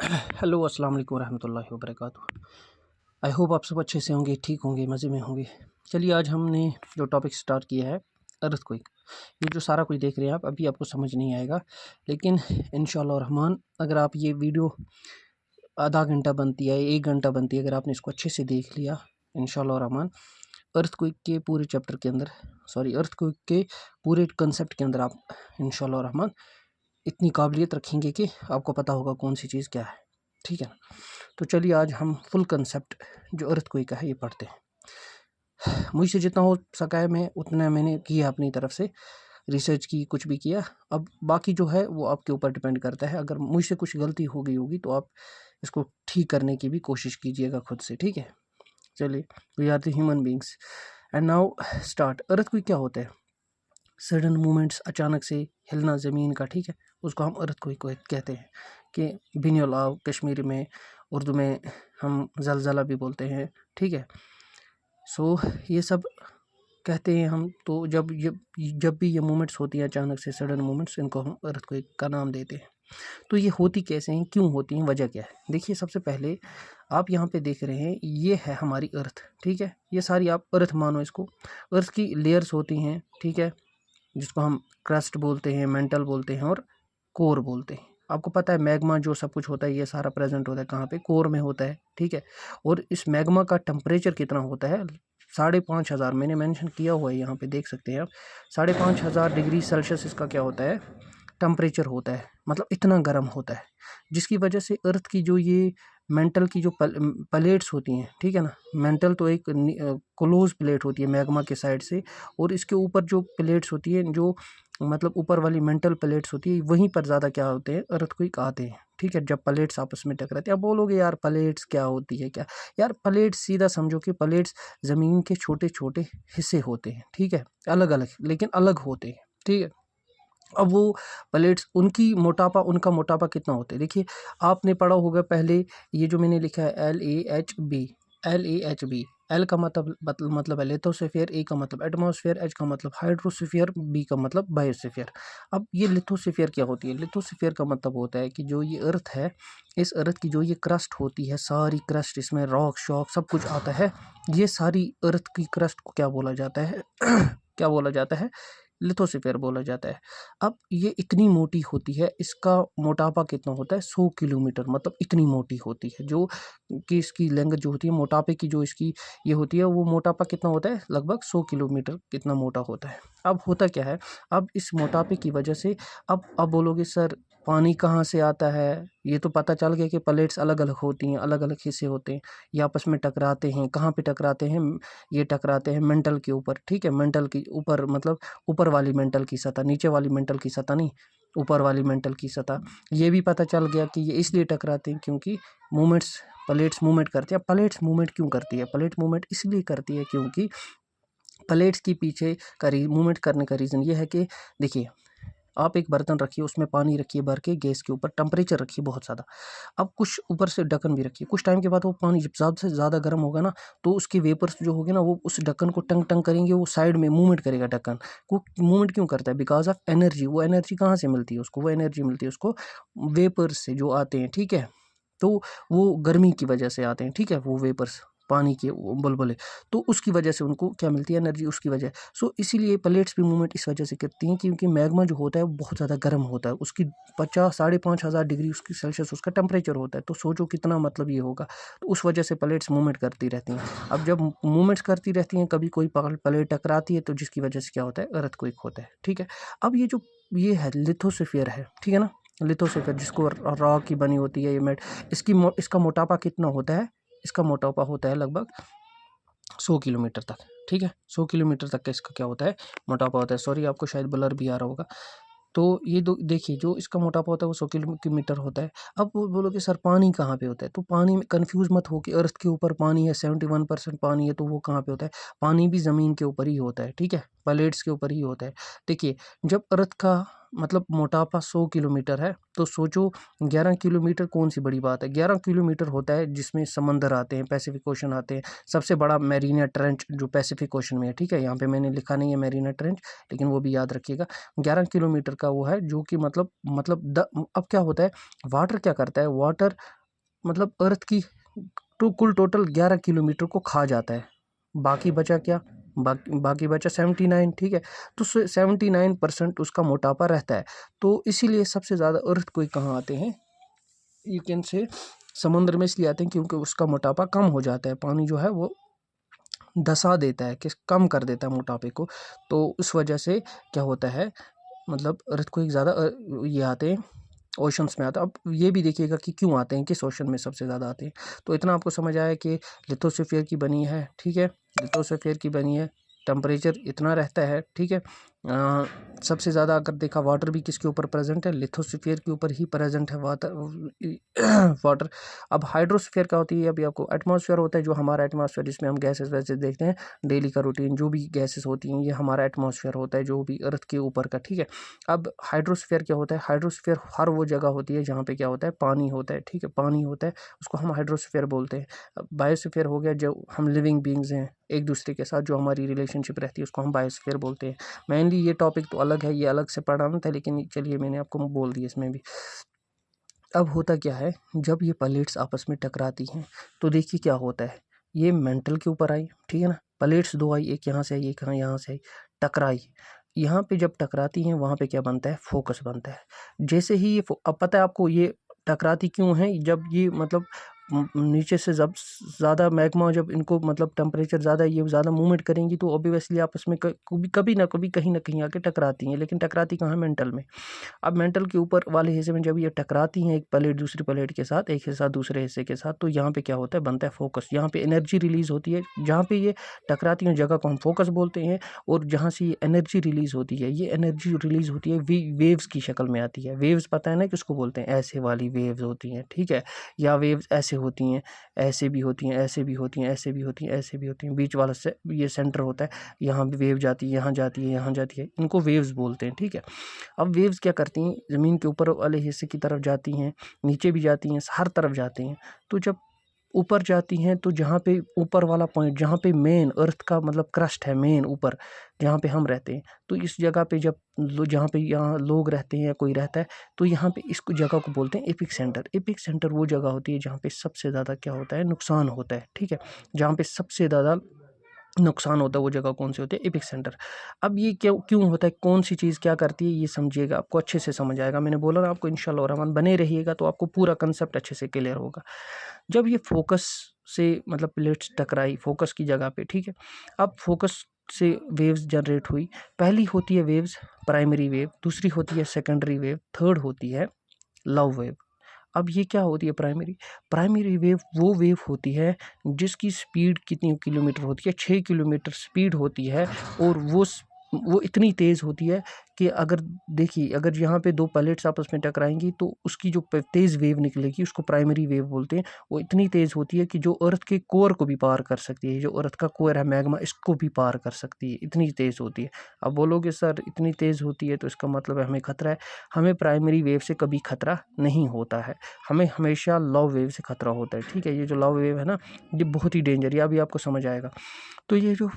Hello अस्सलाम वालेकुम रहमतुल्लाहि व बरकातुहू। आई होप आप सब अच्छे से होंगे, ठीक होंगे, मज़े में होंगे। चलिए आज हमने जो टॉपिक स्टार्ट किया है अर्थक्वेक। ये जो सारा कुछ देख रहे हैं आप, अभी आपको समझ नहीं आएगा, लेकिन इंशाअल्लाह रहमान अगर आप ये वीडियो आधा घंटा बनती है, 1 घंटा बनती है, अगर आपने इसको अच्छे से देख लिया इंशाअल्लाह रहमान, अर्थक्वेक के पूरे चैप्टर के अंदर अर्थक्वेक के पूरे कंसेप्ट के अंदर आप इंशाअल्लाह रहमान इतनी काबिलियत रखेंगे कि आपको पता होगा कौन सी चीज़ क्या है। ठीक है ना? तो चलिए आज हम फुल कंसेप्ट जो अर्थक्वेक का है ये पढ़ते हैं। मुझसे जितना हो सका है मैं उतना मैंने किया, अपनी तरफ से रिसर्च की, कुछ भी किया। अब बाकी जो है वो आपके ऊपर डिपेंड करता है। अगर मुझसे कुछ गलती हो गई होगी तो आप इसको ठीक करने की भी कोशिश कीजिएगा खुद से। ठीक है, चलिए। We are the human beings and now start. Earthquake क्या होता है? सडन मूवमेंट्स, अचानक से हिलना ज़मीन का। ठीक है, उसको हम अर्थक्वेक कहते हैं कि बिनौलाव कश्मीरी में, उर्दू में हम जलज़ला भी बोलते हैं। ठीक है, सो ये सब कहते हैं हम। तो जब भी ये मूवमेंट्स होती हैं अचानक से, सडन मूवमेंट्स, इनको हम अर्थक्वेक का नाम देते हैं। तो ये होती कैसे हैं, क्यों होती हैं, वजह क्या है? देखिए, सबसे पहले आप यहाँ पे देख रहे हैं, ये है हमारी अर्थ। ठीक है, ये सारी आप अर्थ मानो इसको। अर्थ की लेयर्स होती हैं, ठीक है, जिसको हम क्रस्ट बोलते हैं, मेंटल बोलते हैं और कोर बोलते हैं। आपको पता है मैग्मा जो सब कुछ होता है ये सारा प्रेजेंट होता है कहाँ पे? कोर में होता है। ठीक है, और इस मैग्मा का टेम्परेचर कितना होता है? 5,500, मैंने मेंशन किया हुआ है यहाँ पे, देख सकते हैं आप। 5,500 डिग्री सेल्सियस इसका क्या होता है? टेम्परेचर होता है। मतलब इतना गर्म होता है, जिसकी वजह से अर्थ की जो ये मेंटल की जो प्लेट्स होती हैं, ठीक है ना, मेंटल तो एक क्लोज प्लेट होती है मैग्मा के साइड से, और इसके ऊपर जो प्लेट्स होती है, जो मतलब ऊपर वाली मेंटल प्लेट्स होती है, वहीं पर ज़्यादा क्या होते हैं? अर्थक्वेक आते हैं। ठीक है, जब प्लेट्स आपस में टकराते हैं। अब बोलोगे यार प्लेट्स क्या होती है क्या? यार प्लेट्स सीधा समझो कि प्लेट्स ज़मीन के छोटे छोटे हिस्से होते हैं। ठीक है, अलग अलग, लेकिन अलग होते हैं। ठीक है, अब वो प्लेट्स, उनका मोटापा कितना होता है? देखिए, आपने पढ़ा होगा पहले, ये जो मैंने लिखा है LAHB, LAHB। एल का मतलब है लिथोस्फीयर, ए का मतलब एटमॉस्फेयर, एच का मतलब हाइड्रोस्फीयर, बी का मतलब बायोस्फीयर। अब ये लिथोस्फीयर क्या होती है? लिथोस्फीयर का मतलब होता है कि जो ये अर्थ है, इस अर्थ की जो ये क्रस्ट होती है, सारी क्रस्ट, इसमें रॉक शॉक सब कुछ आता है, ये सारी अर्थ की क्रस्ट को क्या बोला जाता है? क्या बोला जाता है? लिथोस्फीयर बोला जाता है। अब ये इतनी मोटी होती है, इसका मोटापा कितना होता है? 100 किलोमीटर, मतलब इतनी मोटी होती है, जो कि इसकी लेंथ जो होती है, मोटापे की जो इसकी ये होती है, वो मोटापा कितना होता है? लगभग 100 किलोमीटर कितना मोटा होता है। अब होता क्या है? अब इस मोटापे की वजह से, अब बोलोगे सर पानी कहाँ से आता है? ये तो पता चल गया कि प्लेट्स अलग अलग होती हैं, अलग अलग हिस्से होते हैं, ये आपस में टकराते हैं। कहाँ पे टकराते हैं? ये टकराते हैं मेंटल के ऊपर। ठीक है, मेंटल के ऊपर मतलब ऊपर वाली मेंटल की सतह, नीचे वाली मेंटल की सतह नहीं, ऊपर वाली मेंटल की सतह। ये भी पता चल गया कि ये इसलिए टकराते हैं क्योंकि प्लेट्स मूवमेंट करती है। प्लेट्स मूवमेंट क्यों करती है? प्लेट मूवमेंट इसलिए करती है क्योंकि प्लेट्स के पीछे का मूवमेंट करने का रीज़न ये है कि देखिए, आप एक बर्तन रखिए, उसमें पानी रखिए भर के, गैस के ऊपर टेम्परेचर रखिए बहुत ज़्यादा। अब कुछ ऊपर से ढक्कन भी रखिए। कुछ टाइम के बाद वो पानी जब ज़्यादा से ज़्यादा गर्म होगा ना, तो उसकी वेपर्स जो होगी ना, वो उस ढक्कन को टंग टंग करेंगे, वो साइड में मूवमेंट करेगा ढक्कन। वो मूवमेंट क्यों करता है? Because of energy. वो एनर्जी कहाँ से मिलती है उसको? वो एनर्जी मिलती है उसको वेपर्स से जो आते हैं। ठीक है, तो वो गर्मी की वजह से आते हैं। ठीक है, वो वेपर्स, पानी के वो बुलबुले, तो उसकी वजह से उनको क्या मिलती है? एनर्जी, उसकी वजह। सो इसीलिए प्लेट्स भी मूवमेंट इस वजह से करती हैं क्योंकि मैग्मा जो होता है वो बहुत ज़्यादा गर्म होता है। उसकी 5,500 डिग्री उसकी सेल्सियस उसका टेम्परेचर होता है। तो सोचो कितना मतलब ये होगा। तो उस वजह से प्लेट्स मूवमेंट करती रहती हैं। अब जब मूवमेंट्स करती रहती हैं, कभी कोई प्लेट टकराती है, तो जिसकी वजह से क्या होता है? अर्थक्वेक होता है। ठीक है, अब ये है लिथोस्फीयर है, ठीक है ना, लिथोस्फीयर जिसको रॉक की बनी होती है ये मेट, इसका मोटापा कितना होता है? इसका मोटापा होता है लगभग 100 किलोमीटर तक। ठीक है, 100 किलोमीटर तक का इसका क्या होता है? मोटापा होता है। सॉरी, आपको शायद ब्लर भी आ रहा होगा। तो ये देखिए, जो इसका मोटापा होता है वो 100 किलोमीटर होता है। अब वो बोलोगे सर पानी कहाँ पे होता है? तो पानी में कंफ्यूज मत हो कि अर्थ के ऊपर पानी है, 71% पानी है, तो वो कहाँ पे होता है? पानी भी ज़मीन के ऊपर ही होता है। ठीक है, प्लेट्स के ऊपर ही होता है। देखिए, जब अर्थ का मतलब मोटापा 100 किलोमीटर है, तो सोचो 11 किलोमीटर कौन सी बड़ी बात है। 11 किलोमीटर होता है जिसमें समंदर आते हैं, पैसिफिक ओशन आते हैं। सबसे बड़ा मैरीना ट्रेंच जो पैसिफिक ओशन में है, ठीक है, यहाँ पे मैंने लिखा नहीं है मैरीना ट्रेंच, लेकिन वो भी याद रखिएगा। 11 किलोमीटर का वो है, जो कि अब क्या होता है, वाटर क्या करता है, वाटर मतलब अर्थ की कुल टोटल 11 किलोमीटर को खा जाता है। बाकी बचा क्या, बाकी बचा 79, ठीक है। तो 79% उसका मोटापा रहता है। तो इसीलिए सबसे ज़्यादा अर्थ कोई कहाँ आते हैं, यू कैन से समुद्र में इसलिए आते हैं क्योंकि उसका मोटापा कम हो जाता है। पानी जो है वो धसा देता है, कि कम कर देता है मोटापे को। तो उस वजह से क्या होता है, मतलब अर्थ को एक ज़्यादा ये आते हैं, ओशंस में आता है। अब ये भी देखिएगा कि क्यों आते हैं, किस ओशन में सबसे ज़्यादा आते हैं। तो इतना आपको समझ आया कि लिथोस्फीयर की बनी है, ठीक है, लिथोस्फीयर की बनी है, टेम्परेचर इतना रहता है, ठीक है। सबसे ज़्यादा अगर देखा, वाटर भी किसके ऊपर प्रेजेंट है, लिथोस्फीयर के ऊपर ही प्रेजेंट है वाटर। अब हाइड्रोस्फीयर क्या होती है, अभी आपको एटमॉस्फेयर होता है, जो हमारा एटमॉस्फेयर जिसमें हम गैसेस वैसेस देखते हैं डेली का रूटीन, जो भी गैसेस होती हैं ये हमारा एटमॉस्फेयर होता है, जो भी अर्थ के ऊपर का, ठीक है। अब हाइड्रोस्फीयर क्या होता है, हाइड्रोस्फीयर हर वो जगह होती है जहाँ पे क्या होता है, पानी होता है, ठीक है, पानी होता है, उसको हम हाइड्रोस्फीयर बोलते हैं। अब बायोस्फीयर हो गया, जो हम लिविंग बींग्स हैं एक दूसरे के साथ जो हमारी रिलेशनशिप रहती है, उसको हम बायोस्फीयर बोलते हैं। मेनली ये टॉपिक तो अलग है, ये अलग से पढ़ाना था, लेकिन चलिए मैंने आपको बोल दिया इसमें भी। अब होता क्या है, जब ये प्लेट्स आपस में टकराती हैं तो देखिए क्या होता है, ये मेंटल के ऊपर आई, ठीक है ना, प्लेट्स दो आई, एक यहाँ से आई, एक यहाँ से आई, टकराई। यहाँ पे जब टकराती हैं वहाँ पे क्या बनता है, फोकस बनता है। जैसे ही ये अब पता है आपको ये टकराती क्यों है, जब ये मतलब नीचे से जब ज़्यादा मैग्मा, जब इनको मतलब टेम्परेचर ज़्यादा, ये ज़्यादा मूवमेंट करेंगी तो ऑब्वियसली आपस में कभी ना कभी कहीं ना कहीं आके टकराती हैं। लेकिन टकराती कहाँ है, मेंटल में। अब मेंटल के ऊपर वाले हिस्से में जब ये टकराती हैं, एक प्लेट दूसरी प्लेट के साथ, एक हिस्सा दूसरे हिस्से के साथ, तो यहाँ पे क्या होता है, बनता है फोकस। यहाँ पे एनर्जी रिलीज होती है, जहाँ पे ये टकराती हैं जगह को हम फोकस बोलते हैं। और जहाँ से ये एनर्जी रिलीज होती है, ये एनर्जी रिलीज होती है वेव्स की शक्ल में आती है। वेव्स पता है ना किसको बोलते हैं, ऐसे वाली वेव्स होती हैं, ठीक है। या वेव्स ऐसे होती हैं, ऐसे भी होती हैं, ऐसे भी होती हैं, ऐसे भी होती हैं, ऐसे भी होती हैं। बीच वाला से ये सेंटर होता है, यहाँ भी वेव जाती है, यहाँ जाती है, यहाँ जाती है, इनको वेव्स बोलते हैं, ठीक है। अब वेव्स क्या करती हैं, ज़मीन के ऊपर वाले हिस्से की तरफ जाती हैं, नीचे भी जाती हैं, हर तरफ जाती हैं। तो जब ऊपर जाती हैं तो जहाँ पे ऊपर वाला पॉइंट, जहाँ पे मेन अर्थ का मतलब क्रस्ट है, मेन ऊपर जहाँ पे हम रहते हैं, तो इस जगह पे जब जहाँ पे यहाँ लोग रहते हैं या कोई रहता है, तो यहाँ पे इस जगह को बोलते हैं एपिक सेंटर। एपिक सेंटर वो जगह होती है जहाँ पे सबसे ज़्यादा क्या होता है, नुकसान होता है, ठीक है। जहाँ पे सबसे ज़्यादा नुकसान होता है वो जगह कौन सी होती है, एपिक सेंटर। अब ये क्यों क्यों होता है, कौन सी चीज़ क्या करती है, ये समझिएगा, आपको अच्छे से समझ आएगा। मैंने बोला ना आपको, इंशाल्लाह रहमान बने रहिएगा तो आपको पूरा कंसेप्ट अच्छे से क्लियर होगा। जब ये फोकस से मतलब प्लेट्स टकराई फोकस की जगह पे, ठीक है। अब फोकस से वेव्स जनरेट हुई। पहली होती है वेव्स प्राइमरी वेव, दूसरी होती है सेकेंडरी वेव, थर्ड होती है लव वेव। अब ये क्या होती है, प्राइमरी प्राइमरी वेव वो वेव होती है जिसकी स्पीड कितनी किलोमीटर होती है, 6 किलोमीटर स्पीड होती है। और वो इतनी तेज़ होती है कि अगर देखिए, अगर यहाँ पे दो प्लेट्स आपस में टकराएंगी तो उसकी जो तेज़ वेव निकलेगी उसको प्राइमरी वेव बोलते हैं। वो इतनी तेज़ होती है कि जो अर्थ के कोर को भी पार कर सकती है, जो अर्थ का कोर है मैग्मा, इसको भी पार कर सकती है, इतनी तेज़ होती है। अब बोलोगे सर इतनी तेज़ होती है तो इसका मतलब है हमें खतरा है। हमें प्राइमरी वेव से कभी खतरा नहीं होता है, हमें हमेशा लव वेव से खतरा होता है, ठीक है। ये जो लव वेव है ना, ये बहुत ही डेंजर, ये अभी आपको समझ आएगा। तो ये जो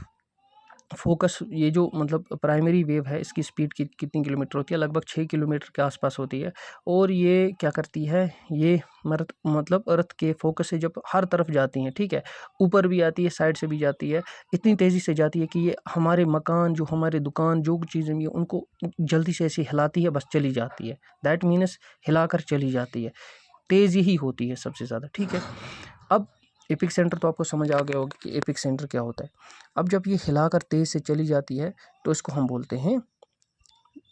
फोकस, ये जो मतलब प्राइमरी वेव है, इसकी स्पीड कितनी किलोमीटर होती है, लगभग 6 किलोमीटर के आसपास होती है। और ये क्या करती है, ये मतलब अर्थ के फोकस से जब हर तरफ जाती हैं, ठीक है, ऊपर भी आती है, साइड से भी जाती है, इतनी तेज़ी से जाती है कि ये हमारे मकान, जो हमारे दुकान, जो चीज़ें भी हैं, उनको जल्दी से ऐसे हिलाती है, बस चली जाती है। दैट मीन्स हिलाकर चली जाती है, तेज़ ही होती है सबसे ज़्यादा, ठीक है। अब एपिक सेंटर तो आपको समझ आ गया होगा कि एपिक सेंटर क्या होता है। अब जब ये हिलाकर तेज़ से चली जाती है तो इसको हम बोलते हैं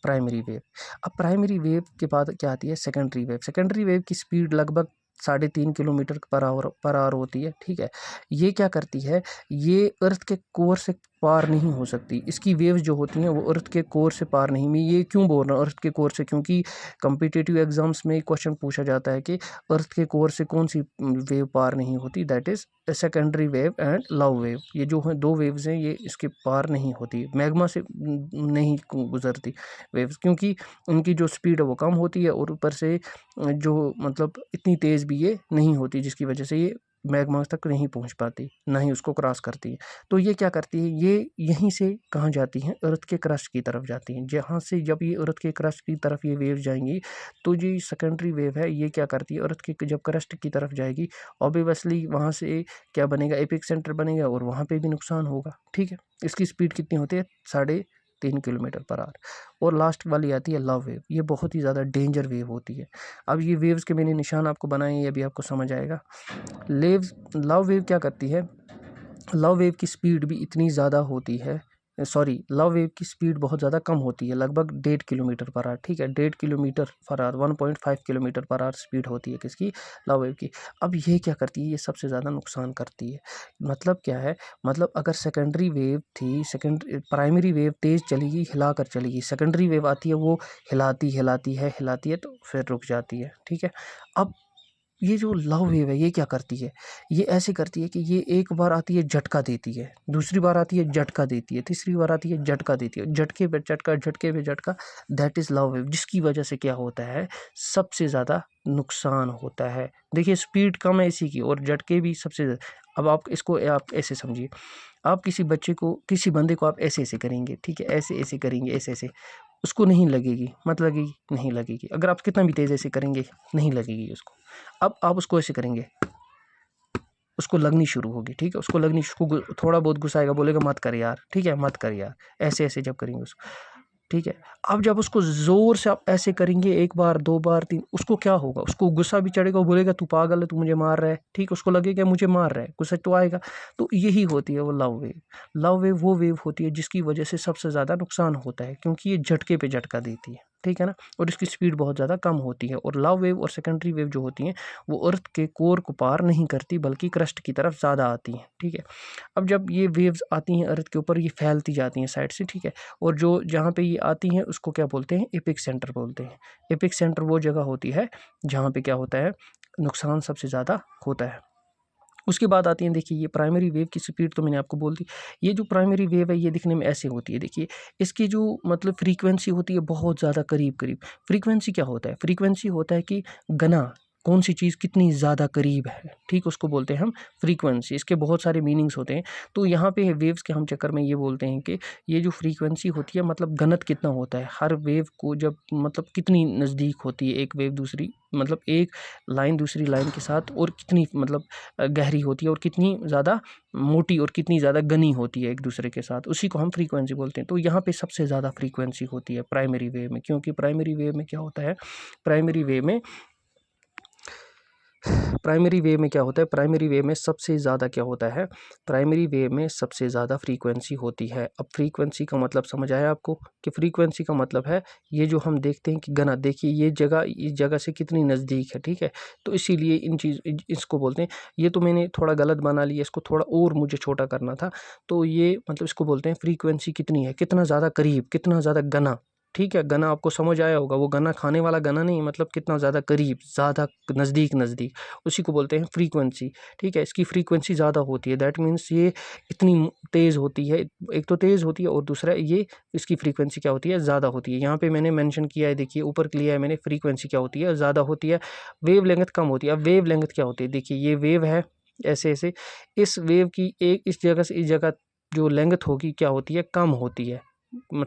प्राइमरी वेव। अब प्राइमरी वेव के बाद क्या आती है, सेकेंडरी वेव। सेकेंडरी वेव की स्पीड लगभग 3.5 किलोमीटर पर आवर होती है, ठीक है। ये क्या करती है, ये अर्थ के कोर से पार नहीं हो सकती। इसकी वेव्स जो होती हैं वो अर्थ के कोर से पार नहीं। मैं ये क्यों बोल रहा हूँ अर्थ के कोर से, क्योंकि कम्पिटिटिव एग्जाम्स में क्वेश्चन पूछा जाता है कि अर्थ के कोर से कौन सी वेव पार नहीं होती, that is secondary wave and love wave, ये जो है दो वेव्स हैं ये इसके पार नहीं होती, मैग्मा से नहीं गुजरती वेव्स, क्योंकि उनकी जो स्पीड है वो कम होती है और ऊपर से जो मतलब इतनी तेज़ भी ये नहीं होती, जिसकी वजह से ये मैग्मा तक नहीं पहुंच पाती, ना ही उसको क्रॉस करती है। तो ये क्या करती है, ये यहीं से कहाँ जाती हैं, अर्थ के क्रस्ट की तरफ जाती हैं। जहाँ से जब ये अर्थ के क्रस्ट की तरफ ये वेव जाएंगी तो जो सेकेंडरी वेव है ये क्या करती है, अर्थ के जब क्रस्ट की तरफ जाएगी ऑब्वियसली वहाँ से क्या बनेगा, एपिक सेंटर बनेगा और वहाँ पे भी नुकसान होगा। ठीक है, इसकी स्पीड कितनी होती है, 3.5 किलोमीटर पर आवर। और लास्ट वाली आती है लव वेव, ये बहुत ही ज़्यादा डेंजर वेव होती है। अब ये वेव्स के मैंने निशान आपको बनाए हैं, ये भी आपको समझ आएगा। लव वेव क्या करती है, लव वेव की स्पीड भी इतनी ज़्यादा होती है, सॉरी लव वेव की स्पीड बहुत ज़्यादा कम होती है, लगभग 1.5 किलोमीटर पर आवर। ठीक है, 1.5 kilometre per hour, 1.5 kilometre per hour speed होती है किसकी, लव वेव की। अब ये क्या करती है, ये सबसे ज़्यादा नुकसान करती है। मतलब क्या है, मतलब अगर सेकेंडरी वेव थी, प्राइमरी वेव तेज़ चलेगी, हिला कर चलेगी, सेकेंडरी वेव आती है वो हिलाती है तो फिर रुक जाती है। ठीक है, अब ये जो लव वेव है ये क्या करती है, ये ऐसे करती है कि ये एक बार आती है झटका देती है, दूसरी बार आती है झटका देती है, तीसरी बार आती है झटका देती है, झटके पे झटका, झटके पे झटका, दैट इज़ लव वेव। जिसकी वजह से क्या होता है, सबसे ज़्यादा नुकसान होता है। देखिए स्पीड कम है इसी की और झटके भी सबसे ज़्यादा। अब आप इसको आप ऐसे समझिए, आप किसी बच्चे को, किसी बंदे को आप ऐसे ऐसे करेंगे, ठीक है, ऐसे ऐसे करेंगे, ऐसे ऐसे, उसको नहीं लगेगी, मत लगेगी, नहीं लगेगी। अगर आप कितना भी तेज़ ऐसे करेंगे नहीं लगेगी उसको। अब आप उसको ऐसे करेंगे, उसको लगनी शुरू होगी। ठीक है, उसको लगनी, उसको थोड़ा बहुत गुस्साएगा, बोलेगा मत कर यार, ठीक है मत कर यार, ऐसे ऐसे जब करेंगे उसको। ठीक है, अब जब उसको ज़ोर से आप ऐसे करेंगे, एक बार, दो बार, तीन, उसको क्या होगा, उसको गुस्सा भी चढ़ेगा, वो बोलेगा तू पागल है, तू मुझे मार रहा है। ठीक, उसको लगेगा मुझे मार रहा है, गुस्सा तो आएगा। तो यही होती है वो लव वेव। लव वेव वो वेव होती है जिसकी वजह से सबसे ज़्यादा नुकसान होता है, क्योंकि ये झटके पे झटका देती है। ठीक है ना, और इसकी स्पीड बहुत ज़्यादा कम होती है। और लव वेव और सेकेंडरी वेव जो होती हैं वो अर्थ के कोर को पार नहीं करती, बल्कि क्रस्ट की तरफ ज़्यादा आती हैं। ठीक है, अब जब ये वेव्स आती हैं अर्थ के ऊपर, ये फैलती जाती हैं साइड से। ठीक है, और जो जहाँ पे ये आती हैं उसको क्या बोलते हैं, एपिक सेंटर बोलते हैं। एपिक सेंटर वो जगह होती है जहाँ पे क्या होता है, नुकसान सबसे ज़्यादा होता है। उसके बाद आती है, देखिए ये प्राइमरी वेव की स्पीड तो मैंने आपको बोल दी। ये जो प्राइमरी वेव है ये दिखने में ऐसे होती है, देखिए इसकी जो मतलब फ्रीक्वेंसी होती है बहुत ज़्यादा करीब करीब। फ्रीक्वेंसी क्या होता है, फ्रीक्वेंसी होता है कि गना, कौन सी चीज़ कितनी ज़्यादा करीब है, ठीक, उसको बोलते हैं हम फ्रीक्वेंसी। इसके बहुत सारे मीनिंग्स होते हैं। तो यहाँ पे वेव्स के हम चक्कर में ये बोलते हैं कि ये जो फ्रीक्वेंसी होती है मतलब घनत्व कितना होता है, हर वेव को जब मतलब कितनी नज़दीक होती है एक वेव दूसरी, मतलब एक लाइन दूसरी लाइन के साथ, और कितनी मतलब गहरी होती है, और कितनी ज़्यादा मोटी और कितनी ज़्यादा घनी होती है एक दूसरे के साथ, उसी को हम फ्रीक्वेंसी बोलते हैं। तो यहाँ पे सबसे ज़्यादा फ्रीक्वेंसी होती है प्राइमरी वेव में, क्योंकि प्राइमरी वेव में क्या होता है, प्राइमरी वेव में प्राइमरी वेव में क्या होता है, प्राइमरी वेव में सबसे ज़्यादा क्या होता है, प्राइमरी वेव में सबसे ज़्यादा फ्रीक्वेंसी होती है। अब फ्रीक्वेंसी का मतलब समझ आया आपको, कि फ्रीक्वेंसी का मतलब है ये जो हम देखते हैं कि गना, देखिए ये जगह इस जगह से कितनी नज़दीक है। ठीक है, तो इसीलिए इसको बोलते हैं। ये तो मैंने थोड़ा गलत बना लिया, इसको थोड़ा और मुझे छोटा करना था। तो ये मतलब इसको बोलते हैं फ्रीक्वेंसी कितनी है, कितना ज़्यादा करीब, कितना ज़्यादा गना। ठीक है, गना आपको समझ आया होगा, वो गना खाने वाला गना नहीं, मतलब कितना ज़्यादा करीब, ज़्यादा नज़दीक नज़दीक, उसी को बोलते हैं फ्रीक्वेंसी। ठीक है, इसकी फ्रीक्वेंसी ज़्यादा होती है, दैट मीन्स ये इतनी तेज़ होती है, एक तो तेज़ होती है और दूसरा ये इसकी फ्रीक्वेंसी क्या होती है, ज़्यादा होती है। यहाँ पे मैंने मेंशन किया है, देखिए ऊपर लिया है मैंने, फ्रीक्वेंसी क्या होती है, ज़्यादा होती है, वेव लेंथ कम होती है। अब वेव लेंथ क्या होती है, देखिए ये वेव है ऐसे ऐसे, इस वेव की एक इस जगह से इस जगह जो लेंथ होगी क्या होती है, कम होती है।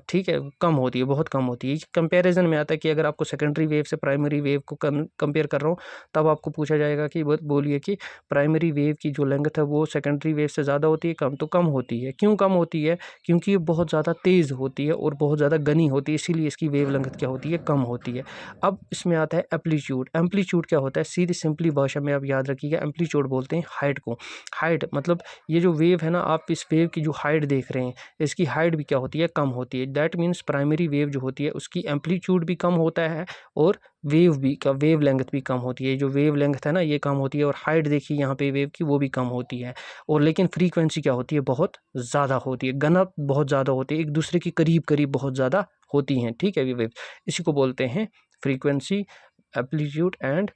ठीक है, कम होती है, बहुत कम होती है। कंपैरिजन में आता है कि अगर आपको सेकेंडरी वेव से प्राइमरी वेव को कंपेयर कर रहा हूँ, तब आपको पूछा जाएगा कि बोलिए कि प्राइमरी वेव की जो लेंथ है वो सेकेंडरी वेव से ज़्यादा होती है, कम, तो कम होती है। क्यों कम होती है, क्योंकि ये बहुत ज़्यादा तेज़ होती है और बहुत ज़्यादा घनी होती है, इसीलिए इसकी वेव लेंथ क्या होती है, कम होती है। अब इसमें आता है एम्पलीट्यूड। एम्पलीट्यूड क्या होता है, सीधी सिंपली भाषा में आप याद रखिएगा, एम्पलीट्यूड बोलते हैं हाइट को। हाइट मतलब ये जो वेव है ना, आप इस वेव की जो हाइट देख रहे हैं, इसकी हाइट भी क्या होती है, कम होती है। दैट मीन्स प्राइमरी वेव जो होती है उसकी एम्पलीट्यूड भी कम होता है और वेव लेंथ भी कम होती है। जो वेव लेंथ है ना ये कम होती है, और हाइट देखिए यहाँ पे वेव की वो भी कम होती है। और लेकिन फ्रीक्वेंसी क्या होती है, बहुत ज़्यादा होती है, घनत्व बहुत ज़्यादा होती है, एक दूसरे के करीब करीब बहुत ज़्यादा होती हैं। ठीक है, वेव, इसी को बोलते हैं frequency, amplitude and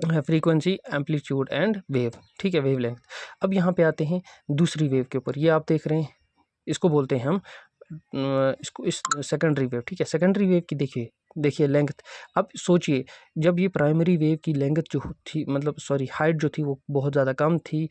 frequency, amplitude and wave, ठीक है, वेव लेंथ। अब यहाँ पे आते हैं दूसरी वेव के ऊपर। ये आप देख रहे हैं, इसको बोलते हैं हम इसको इस सेकेंडरी वेव, ठीक है। सेकेंडरी वेव की देखिए लेंथ। अब सोचिए, जब ये प्राइमरी वेव की लेंथ जो थी, मतलब सॉरी हाइट जो थी वो बहुत ज़्यादा कम थी